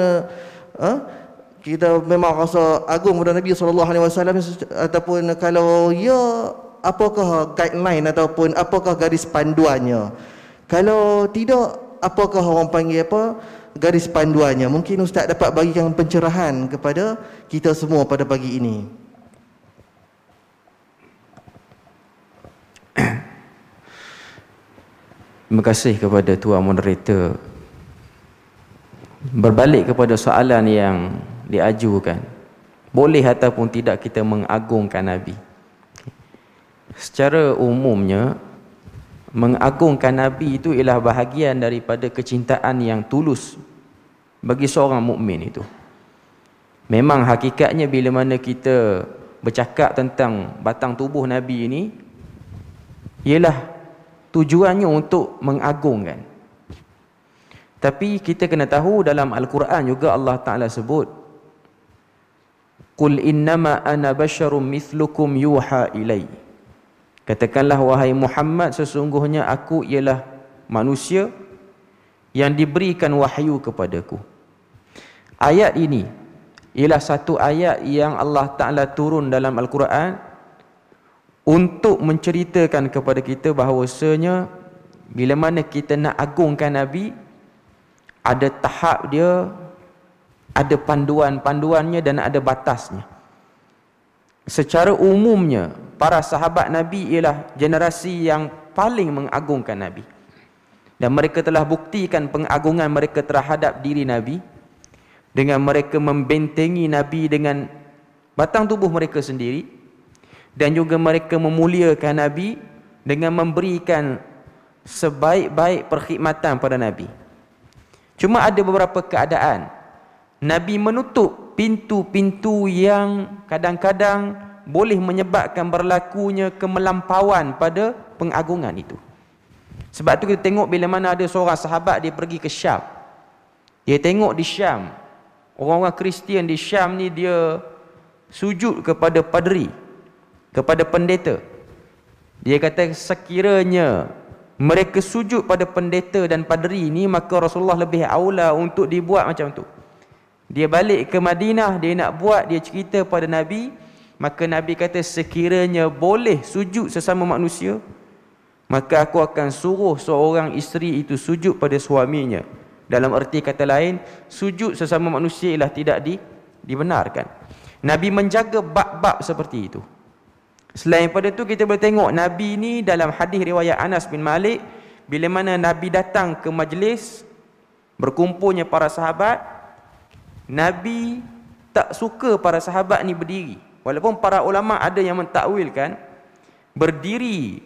[SPEAKER 1] kita memang rasa agung kepada Nabi SAW, ataupun kalau ya, apakah guideline ataupun apakah garis panduannya? Kalau tidak, apakah orang panggil apa, garis panduannya? Mungkin Ustaz dapat bagikan pencerahan kepada kita semua pada pagi ini.
[SPEAKER 2] Terima kasih kepada tuan moderator. Berbalik kepada soalan yang diajukan, boleh ataupun tidak kita mengagungkan Nabi? Secara umumnya, mengagungkan Nabi itu ialah bahagian daripada kecintaan yang tulus bagi seorang mukmin itu. Memang hakikatnya bila mana kita bercakap tentang batang tubuh Nabi ini, ialah tujuannya untuk mengagungkan. Tapi kita kena tahu dalam Al-Quran juga Allah Ta'ala sebut, Qul innama ana basyarum mithlukum yuha ilai. Katakanlah wahai Muhammad, sesungguhnya aku ialah manusia yang diberikan wahyu kepadaku. Ayat ini ialah satu ayat yang Allah Ta'ala turun dalam Al-Quran untuk menceritakan kepada kita bahawasanya bila mana kita nak agungkan Nabi, ada tahap dia, ada panduannya dan ada batasnya. Secara umumnya, para sahabat Nabi ialah generasi yang paling mengagungkan Nabi. Dan mereka telah buktikan pengagungan mereka terhadap diri Nabi dengan mereka membentengi Nabi dengan batang tubuh mereka sendiri, dan juga mereka memuliakan Nabi dengan memberikan sebaik-baik perkhidmatan pada Nabi. Cuma ada beberapa keadaan Nabi menutup pintu-pintu yang kadang-kadang boleh menyebabkan berlakunya kemelampauan pada pengagungan itu. Sebab tu kita tengok bila mana ada seorang sahabat dia pergi ke Syam. Dia tengok di Syam, orang-orang Kristian di Syam ni dia sujud kepada padri, kepada pendeta. Dia kata sekiranya mereka sujud pada pendeta dan padri ni, maka Rasulullah lebih aula untuk dibuat macam tu. Dia balik ke Madinah, dia nak buat, dia cerita pada Nabi, maka Nabi kata sekiranya boleh sujud sesama manusia, maka aku akan suruh seorang isteri itu sujud pada suaminya. Dalam erti kata lain, sujud sesama manusia ialah tidak dibenarkan. Nabi menjaga bab-bab seperti itu. Selain pada itu kita boleh tengok Nabi ni dalam hadis riwayat Anas bin Malik, bila mana Nabi datang ke majlis berkumpulnya para sahabat, Nabi tak suka para sahabat ni berdiri. Walaupun para ulama ada yang mentakwilkan berdiri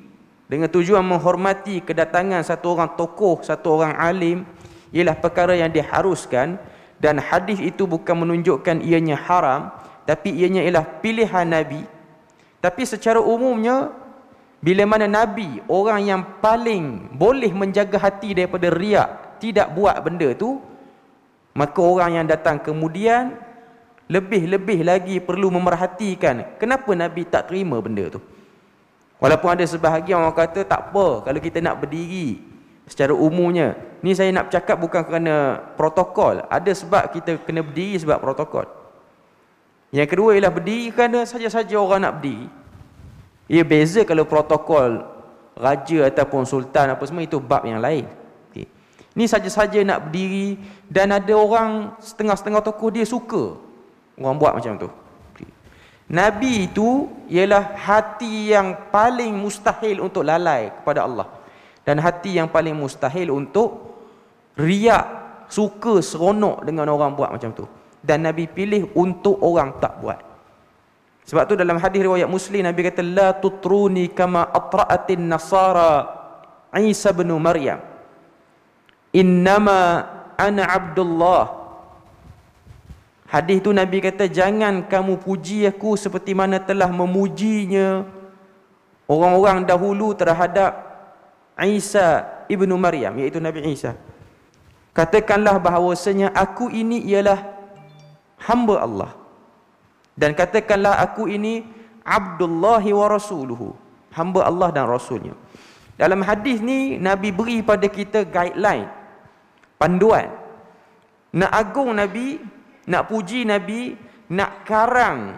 [SPEAKER 2] dengan tujuan menghormati kedatangan satu orang tokoh, satu orang alim ialah perkara yang diharuskan, dan hadis itu bukan menunjukkan ianya haram, tapi ianya ialah pilihan Nabi. Tapi secara umumnya, bila mana Nabi, orang yang paling boleh menjaga hati daripada riak, tidak buat benda tu, maka orang yang datang kemudian lebih-lebih lagi perlu memerhatikan kenapa Nabi tak terima benda tu. Walaupun ada sebahagian orang kata tak apa kalau kita nak berdiri secara umumnya. Ni saya nak bercakap bukan kerana protokol, ada sebab kita kena berdiri sebab protokol. Yang kedua ialah berdiri kerana saja-saja orang nak berdiri. Ia beza kalau protokol raja ataupun sultan apa semua, itu bab yang lain. Okay. Ni saja-saja nak berdiri, dan ada orang setengah-setengah tokoh dia suka orang buat macam tu. Okay. Nabi itu ialah hati yang paling mustahil untuk lalai kepada Allah, dan hati yang paling mustahil untuk riak, suka seronok dengan orang buat macam tu. Dan Nabi pilih untuk orang tak buat. Sebab tu dalam hadis riwayat Muslim Nabi kata la tutruni kama atra'atin nasara Isa bin Maryam, innama ana Abdullah. Hadis tu Nabi kata jangan kamu puji aku seperti mana telah memujinya orang-orang dahulu terhadap Isa ibnu Maryam, iaitu Nabi Isa. Katakanlah bahawasanya aku ini ialah hamba Allah, dan katakanlah aku ini Abdullahi wa Rasuluhu, hamba Allah dan Rasulnya. Dalam hadis ni Nabi beri pada kita guideline, panduan. Nak agung Nabi, nak puji Nabi, nak karang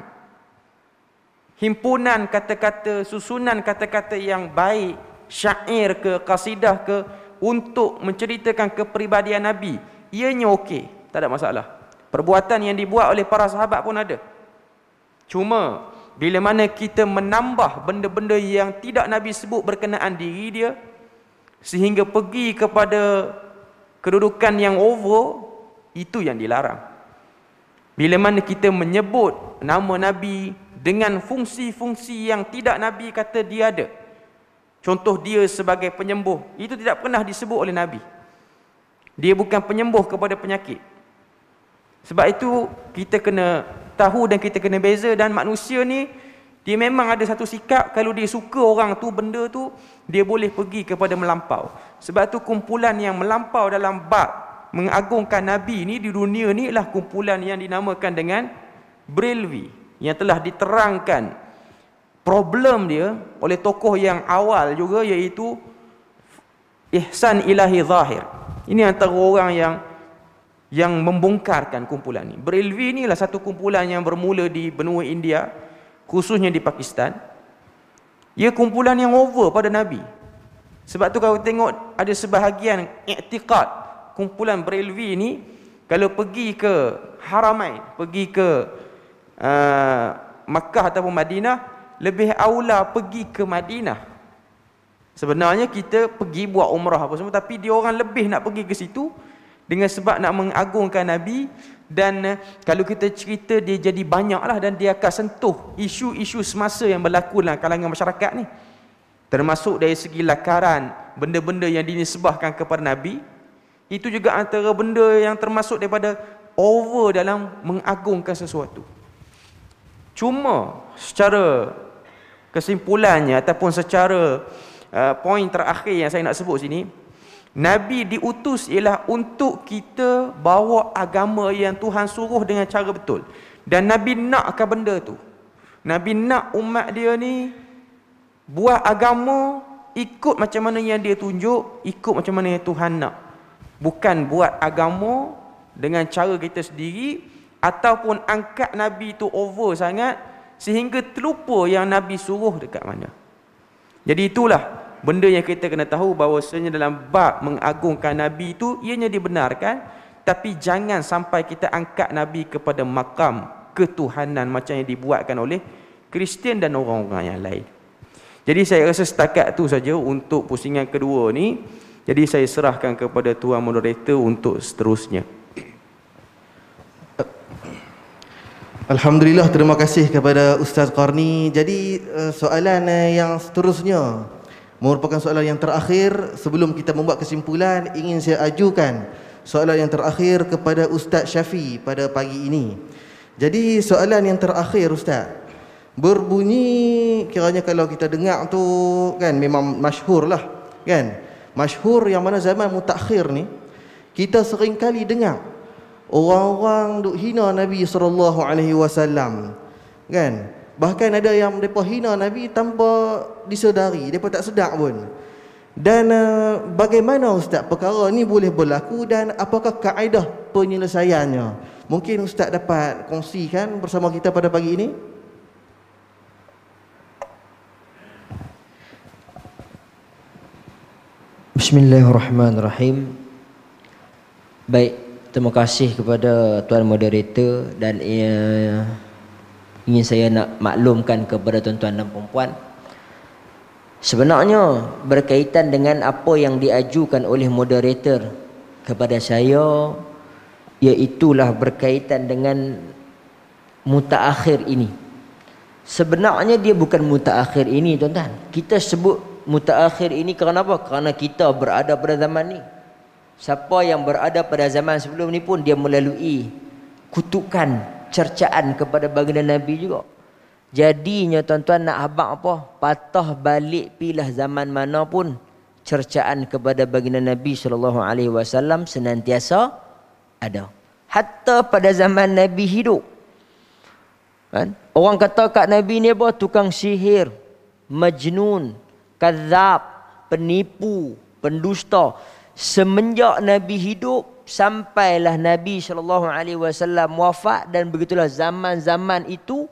[SPEAKER 2] himpunan kata-kata, susunan kata-kata yang baik, syair ke, kasidah ke, untuk menceritakan kepribadian Nabi, ianya okey, tak ada masalah. Perbuatan yang dibuat oleh para sahabat pun ada. Cuma bila mana kita menambah benda-benda yang tidak Nabi sebut berkenaan diri dia, sehingga pergi kepada kedudukan yang over, itu yang dilarang. Bila mana kita menyebut nama Nabi dengan fungsi-fungsi yang tidak Nabi kata dia ada, Contoh dia sebagai penyembuh, itu tidak pernah disebut oleh Nabi. Dia bukan penyembuh kepada penyakit. Sebab itu kita kena tahu dan kita kena beza. Dan manusia ni, dia memang ada satu sikap, kalau dia suka orang tu, benda tu, dia boleh pergi kepada melampau. Sebab tu kumpulan yang melampau dalam bab mengagungkan Nabi ni di dunia ni ialah kumpulan yang dinamakan dengan Brelvi, yang telah diterangkan problem dia oleh tokoh yang awal juga, iaitu Ihsan Ilahi Zahir. Ini antara orang yang membongkarkan kumpulan ni. Brelvi ni adalah satu kumpulan yang bermula di benua India, khususnya di Pakistan. Ia kumpulan yang over pada Nabi. Sebab tu kalau tengok ada sebahagian i'tiqad kumpulan Brelvi ni, kalau pergi ke Haramain, pergi ke Makkah ataupun Madinah, lebih aula pergi ke Madinah. Sebenarnya kita pergi buat umrah apa semua, tapi dia orang lebih nak pergi ke situ dengan sebab nak mengagungkan Nabi. Dan kalau kita cerita, dia jadi banyaklah, dan dia akan sentuh isu-isu semasa yang berlaku dalam kalangan masyarakat ni, termasuk dari segi lakaran benda-benda yang dinisbahkan kepada Nabi. Itu juga antara benda yang termasuk daripada over dalam mengagungkan sesuatu. Cuma secara kesimpulannya ataupun secara poin terakhir yang saya nak sebut sini, Nabi diutus ialah untuk kita bawa agama yang Tuhan suruh dengan cara betul. Dan Nabi nakkan benda tu. Nabi nak umat dia ni buat agama ikut macam mana yang dia tunjuk, ikut macam mana yang Tuhan nak. Bukan buat agama dengan cara kita sendiri, ataupun angkat Nabi tu over sangat sehingga terlupa yang Nabi suruh dekat mana. Jadi itulah benda yang kita kena tahu, bahawasanya dalam bab mengagungkan Nabi itu ianya dibenarkan, tapi jangan sampai kita angkat Nabi kepada makam ketuhanan macam yang dibuatkan oleh Kristian dan orang-orang yang lain. Jadi saya rasa setakat tu saja untuk pusingan kedua ni. Jadi saya serahkan kepada tuan moderator untuk seterusnya.
[SPEAKER 1] Alhamdulillah, terima kasih kepada Ustaz Qarni. Jadi soalan yang seterusnya merupakan soalan yang terakhir. Sebelum kita membuat kesimpulan, ingin saya ajukan soalan yang terakhir kepada Ustaz Syafi pada pagi ini. Jadi soalan yang terakhir Ustaz berbunyi, kiranya kalau kita dengar tu kan memang masyhur lah kan. Masyhur yang mana zaman mutakhir ni kita sering kali dengar orang-orang duk hina Nabi SAW kan. Bahkan ada yang mereka hina Nabi tanpa disedari, mereka tak sedar pun. Dan bagaimana Ustaz perkara ni boleh berlaku dan apakah kaedah penyelesaiannya? Mungkin Ustaz dapat kongsikan bersama kita pada pagi ini.
[SPEAKER 3] Bismillahirrahmanirrahim. Baik, terima kasih kepada tuan moderator, dan ingin saya nak maklumkan kepada tuan-tuan dan puan-puan, sebenarnya berkaitan dengan apa yang diajukan oleh moderator kepada saya, iaitulah berkaitan dengan mutaakhir ini. Sebenarnya dia bukan mutaakhir ini tuan-tuan. Kita sebut mutaakhir ini kerana apa? Kerana kita berada pada zaman ni. Siapa yang berada pada zaman sebelum ni pun dia melalui kutukan, cercaan kepada baginda Nabi juga. Jadinya tuan-tuan nak habaq apa? Patah balik pilah zaman mana pun, cercaan kepada baginda Nabi SAW senantiasa ada. Hatta pada zaman Nabi hidup. Kan? Orang kata kat Nabi ni apa? Tukang sihir, majnun, kadzab, penipu, pendusta. Semenjak Nabi hidup sampailah Nabi SAW wafat, dan begitulah zaman-zaman itu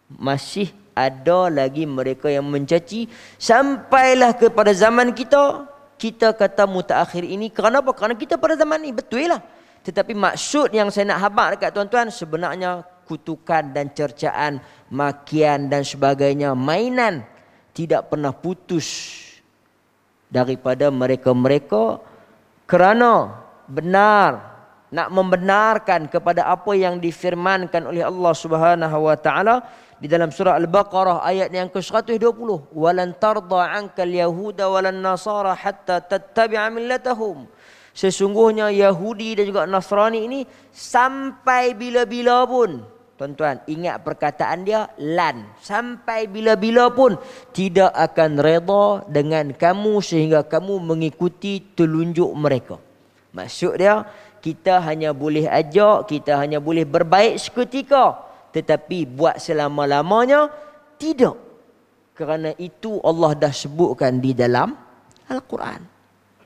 [SPEAKER 3] masih ada lagi mereka yang mencaci. Sampailah kepada zaman kita, kita kata mutaakhir ini. Kerana apa? Kerana kita pada zaman ini, betul lah. Tetapi maksud yang saya nak habaq dekat tuan-tuan, sebenarnya kutukan dan cercaan, makian dan sebagainya, mainan tidak pernah putus daripada mereka-mereka, kerana benar nak membenarkan kepada apa yang difirmankan oleh Allah Subhanahu wa taala di dalam surah Al-Baqarah ayat yang ke-120, walan tarda 'ankal yahuda walan nasara hatta tattabi'a millatahum. Sesungguhnya Yahudi dan juga Nasrani ini sampai bila-bila pun, tuan-tuan ingat perkataan dia, lan, sampai bila-bila pun tidak akan reda dengan kamu sehingga kamu mengikuti telunjuk mereka. Maksud dia, kita hanya boleh ajak, kita hanya boleh berbaik seketika, tetapi buat selama-lamanya tidak. Kerana itu Allah dah sebutkan di dalam Al-Quran.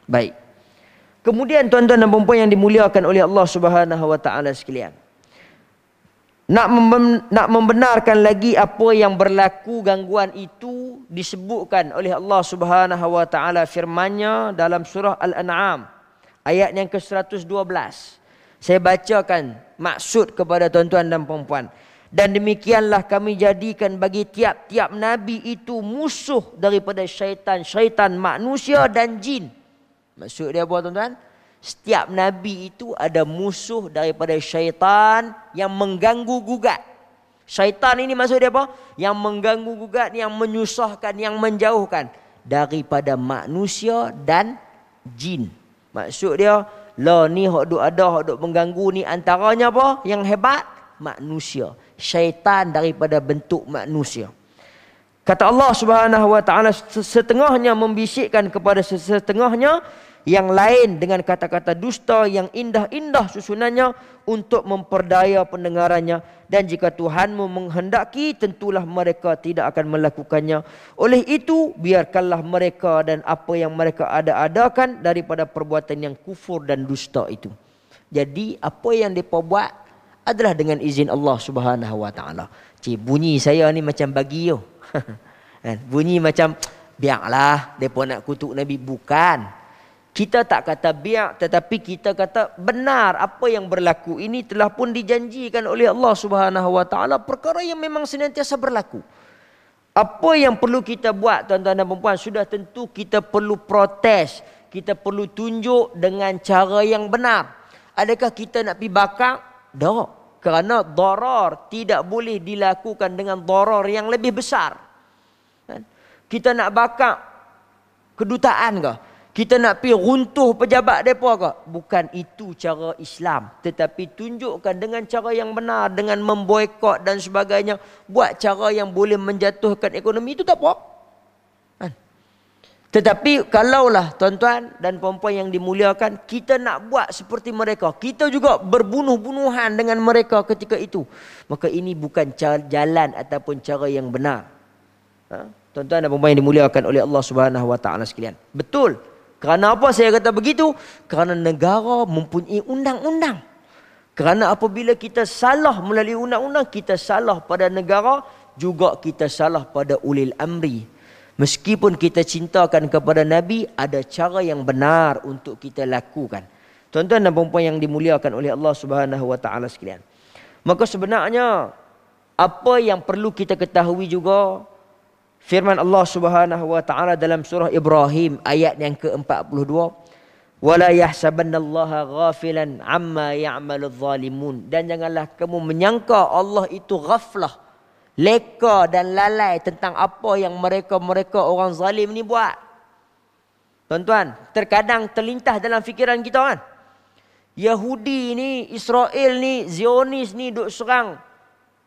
[SPEAKER 3] Baik. Kemudian tuan-tuan dan puan-puan yang dimuliakan oleh Allah Subhanahu wa taala sekalian, nak membenarkan lagi apa yang berlaku gangguan itu disebutkan oleh Allah Subhanahu wa taala firman-Nya dalam surah Al-An'am ayat yang ke-112. Saya bacakan maksud kepada tuan-tuan dan puan-puan. Dan demikianlah kami jadikan bagi tiap-tiap nabi itu musuh daripada syaitan manusia dan jin. Maksud dia apa tuan-tuan? Setiap nabi itu ada musuh daripada syaitan yang mengganggu gugat. Syaitan ini maksud dia apa? Yang mengganggu gugat, yang menyusahkan, yang menjauhkan daripada manusia dan jin. Maksud dia, lah ni hok duk ada, hok duk mengganggu ni antaranya apa? Yang hebat manusia. Syaitan daripada bentuk manusia. Kata Allah Subhanahu wa taala, setengahnya membisikkan kepada setengahnya yang lain dengan kata-kata dusta yang indah-indah susunannya untuk memperdaya pendengarannya, dan jika Tuhanmu menghendaki tentulah mereka tidak akan melakukannya. Oleh itu biarkanlah mereka dan apa yang mereka ada-adakan daripada perbuatan yang kufur dan dusta itu. Jadi apa yang mereka buat adalah dengan izin Allah Subhanahu wa taala. Bunyi saya ni macam bagi yo. Bunyi macam biarlah depa nak kutuk Nabi, bukan. Kita tak kata biar, tetapi kita kata benar apa yang berlaku ini telah pun dijanjikan oleh Allah Subhanahu wa taala, perkara yang memang senantiasa berlaku. Apa yang perlu kita buat tuan-tuan dan puan-puan, sudah tentu kita perlu protes, kita perlu tunjuk dengan cara yang benar. Adakah kita nak pergi bakar? Tak. Kerana darar tidak boleh dilakukan dengan darar yang lebih besar. Kita nak bakar kedutaan ke? Kita nak pergi runtuh pejabat mereka ke? Bukan itu cara Islam. Tetapi tunjukkan dengan cara yang benar, dengan memboikot dan sebagainya. Buat cara yang boleh menjatuhkan ekonomi, itu tak apa. Tetapi kalaulah tuan-tuan dan puan-puan yang dimuliakan, kita nak buat seperti mereka, kita juga berbunuh-bunuhan dengan mereka ketika itu, maka ini bukan jalan ataupun cara yang benar. Tuan-tuan dan puan-puan yang dimuliakan oleh Allah Subhanahu wa taala sekalian. Betul. Kerana apa saya kata begitu? Kerana negara mempunyai undang-undang. Kerana apabila kita salah melalui undang-undang, kita salah pada negara, juga kita salah pada ulil amri. Meskipun kita cintakan kepada Nabi, ada cara yang benar untuk kita lakukan. Tuan-tuan dan puan-puan yang dimuliakan oleh Allah Subhanahu wa taala sekalian. Maka sebenarnya apa yang perlu kita ketahui juga, firman Allah Subhanahu wa taala dalam surah Ibrahim ayat yang ke-42, wala yahsabannallaha ghafilan amma ya'maludz zalimun, dan janganlah kamu menyangka Allah itu ghaflah, leka dan lalai tentang apa yang mereka orang zalim ni buat. Tuan-tuan, terkadang terlintas dalam fikiran kita kan, Yahudi ni, Israel ni, Zionis ni duk serang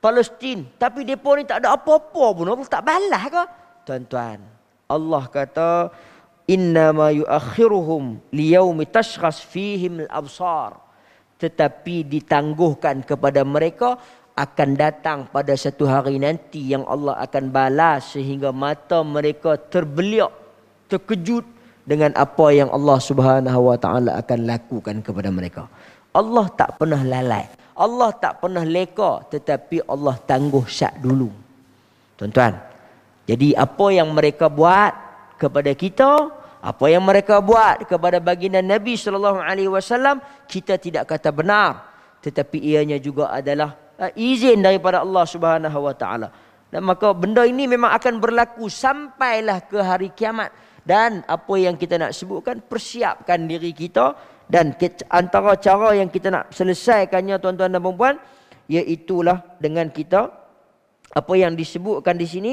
[SPEAKER 3] Palestin, tapi mereka ni tak ada apa-apa pun, Allah tak balas ke? Tuan-tuan, Allah kata innama yuakhiruhum liyaumi tashkhas fihim al-absar, tetapi ditangguhkan kepada mereka akan datang pada satu hari nanti yang Allah akan balas sehingga mata mereka terbeliak, terkejut dengan apa yang Allah Subhanahu wa taala akan lakukan kepada mereka. Allah tak pernah lalai, Allah tak pernah leka, tetapi Allah tangguh syak dulu. Tuan-tuan, jadi apa yang mereka buat kepada kita, apa yang mereka buat kepada baginda Nabi SAW, kita tidak kata benar, tetapi ianya juga adalah izin daripada Allah Subhanahu wa taala. Dan maka benda ini memang akan berlaku sampailah ke hari kiamat. Dan apa yang kita nak sebutkan, persiapkan diri kita. Dan antara cara yang kita nak selesaikannya tuan-tuan dan puan-puan, iaitulah dengan kita, apa yang disebutkan di sini,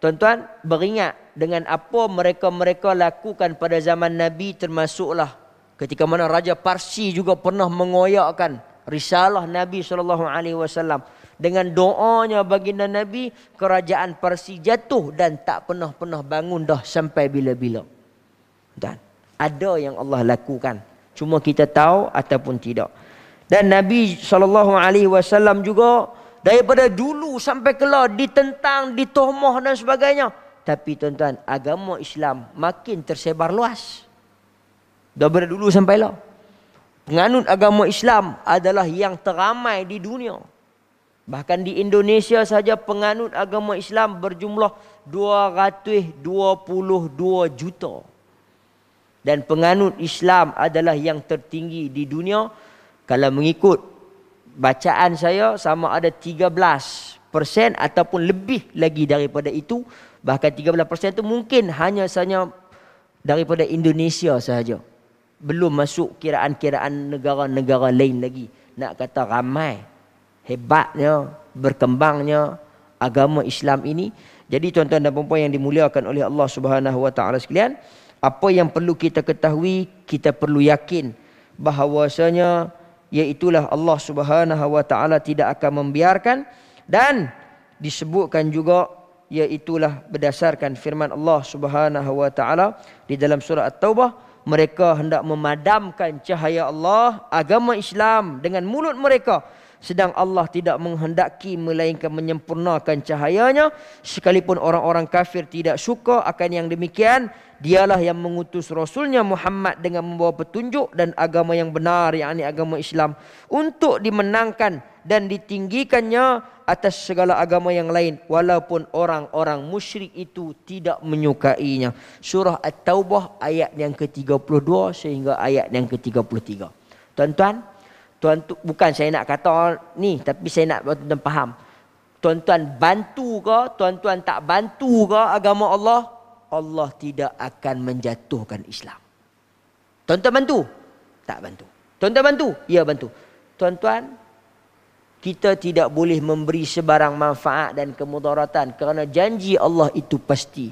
[SPEAKER 3] tuan-tuan, beringat dengan apa mereka-mereka lakukan pada zaman Nabi, termasuklah ketika mana Raja Parsi juga pernah mengoyakkan risalah Nabi SAW. Dengan doanya baginda Nabi, kerajaan Parsi jatuh dan tak pernah bangun dah sampai bila-bila. Dan ada yang Allah lakukan, cuma kita tahu ataupun tidak. Dan Nabi SAW juga daripada dulu sampai kelar ditentang, ditohmah dan sebagainya. Tapi tuan-tuan, agama Islam makin tersebar luas. Daripada dulu sampai lah. Penganut agama Islam adalah yang teramai di dunia. Bahkan di Indonesia saja penganut agama Islam berjumlah 222 juta. Dan penganut Islam adalah yang tertinggi di dunia. Kalau mengikut bacaan saya, sama ada 13% ataupun lebih lagi daripada itu. Bahkan 13% itu mungkin hanya saja daripada Indonesia sahaja. Belum masuk kiraan-kiraan negara-negara lain lagi. Nak kata ramai, hebatnya, berkembangnya agama Islam ini. Jadi tuan-tuan dan puan-puan yang dimuliakan oleh Allah Subhanahu wa taala sekalian, apa yang perlu kita ketahui, kita perlu yakin bahawasanya iaitulah Allah Subhanahu wa taala tidak akan membiarkan. Dan disebutkan juga iaitulah berdasarkan firman Allah Subhanahu wa taala di dalam surah At-Taubah, mereka hendak memadamkan cahaya Allah, agama Islam, dengan mulut mereka, sedang Allah tidak menghendaki melainkan menyempurnakan cahayanya. Sekalipun orang-orang kafir tidak suka akan yang demikian, dialah yang mengutus Rasulnya Muhammad dengan membawa petunjuk dan agama yang benar, yakni agama Islam, untuk dimenangkan dan ditinggikannya atas segala agama yang lain, walaupun orang-orang musyrik itu tidak menyukainya. Surah At-Taubah ayat yang ke-32 sehingga ayat yang ke-33. Tuan-tuan, bukan saya nak kata ni, tapi saya nak tuan-tuan faham. Tuan-tuan bantu ke, tuan-tuan tak bantu ke agama Allah, Allah tidak akan menjatuhkan Islam. Tuan-tuan bantu? Tak bantu. Tuan-tuan bantu? Ya bantu. Tuan-tuan, kita tidak boleh memberi sebarang manfaat dan kemudaratan, kerana janji Allah itu pasti.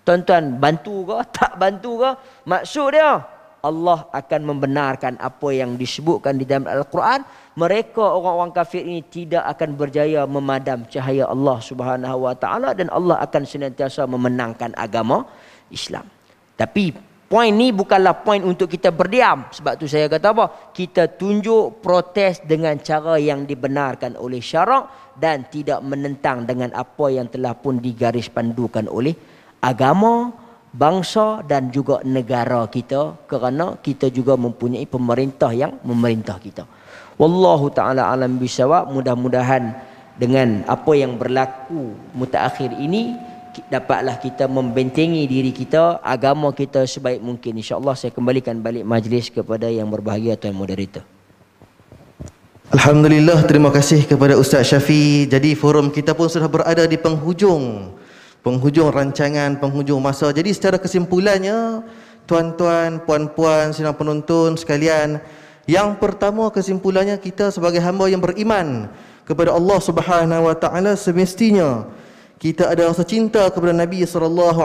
[SPEAKER 3] Tuan-tuan bantu ke, tak bantu ke, maksud dia Allah akan membenarkan apa yang disebutkan di dalam Al-Quran. Mereka orang-orang kafir ini tidak akan berjaya memadam cahaya Allah Subhanahu wa taala, dan Allah akan senantiasa memenangkan agama Islam. Tapi poin ni bukanlah poin untuk kita berdiam. Sebab tu saya kata apa? Kita tunjuk protes dengan cara yang dibenarkan oleh syarak dan tidak menentang dengan apa yang telah pun digaris pandukan oleh agama, bangsa dan juga negara kita, kerana kita juga mempunyai pemerintah yang memerintah kita. Wallahu ta'ala alam bisawab. Mudah-mudahan dengan apa yang berlaku mutaakhir ini, dapatlah kita membentengi diri kita, agama kita sebaik mungkin. InsyaAllah saya kembalikan balik majlis kepada yang berbahagia Tuan Moderator.
[SPEAKER 1] Alhamdulillah, terima kasih kepada Ustaz Syafi. Jadi forum kita pun sudah berada di penghujung rancangan, penghujung masa. Jadi secara kesimpulannya, tuan-tuan, puan-puan, sidang penonton sekalian, yang pertama kesimpulannya, kita sebagai hamba yang beriman kepada Allah Subhanahu wa taala, semestinya kita ada rasa cinta kepada Nabi SAW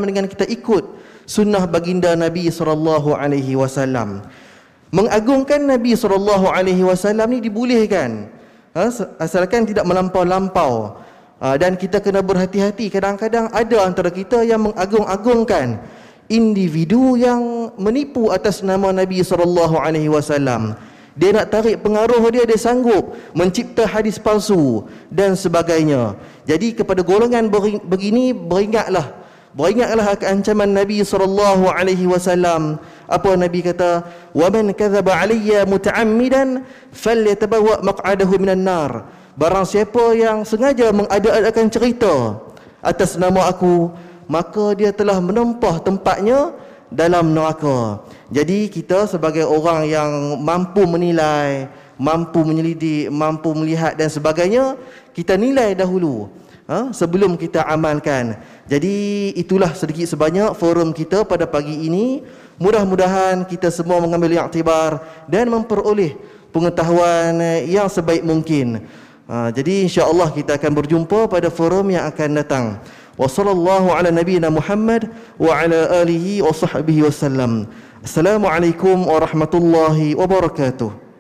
[SPEAKER 1] dengan kita ikut sunnah baginda Nabi SAW. Mengagungkan Nabi SAW ni dibolehkan, asalkan tidak melampau-lampau. Dan kita kena berhati-hati. Kadang-kadang ada antara kita yang mengagung-agungkan individu yang menipu atas nama Nabi SAW. Dia nak tarik pengaruh dia sanggup mencipta hadis palsu dan sebagainya. Jadi kepada golongan begini, beringatlah akan ancaman Nabi SAW. Apa Nabi kata? Wa man kadzaba alayya muta'ammidan falyatabawwa maq'adahu minan nar. Barang siapa yang sengaja mengada-adakan cerita atas nama aku, maka dia telah menempah tempatnya dalam neraka. Jadi kita sebagai orang yang mampu menilai, mampu menyelidik, mampu melihat dan sebagainya, kita nilai dahulu sebelum kita amalkan. Jadi itulah sedikit sebanyak forum kita pada pagi ini. Mudah-mudahan kita semua mengambil iktibar dan memperoleh pengetahuan yang sebaik mungkin. Jadi insya-Allah kita akan berjumpa pada forum yang akan datang. Wassallallahu ala nabiyyina Muhammad wa ala alihi wa sahbihi wasallam. Assalamualaikum warahmatullahi wabarakatuh.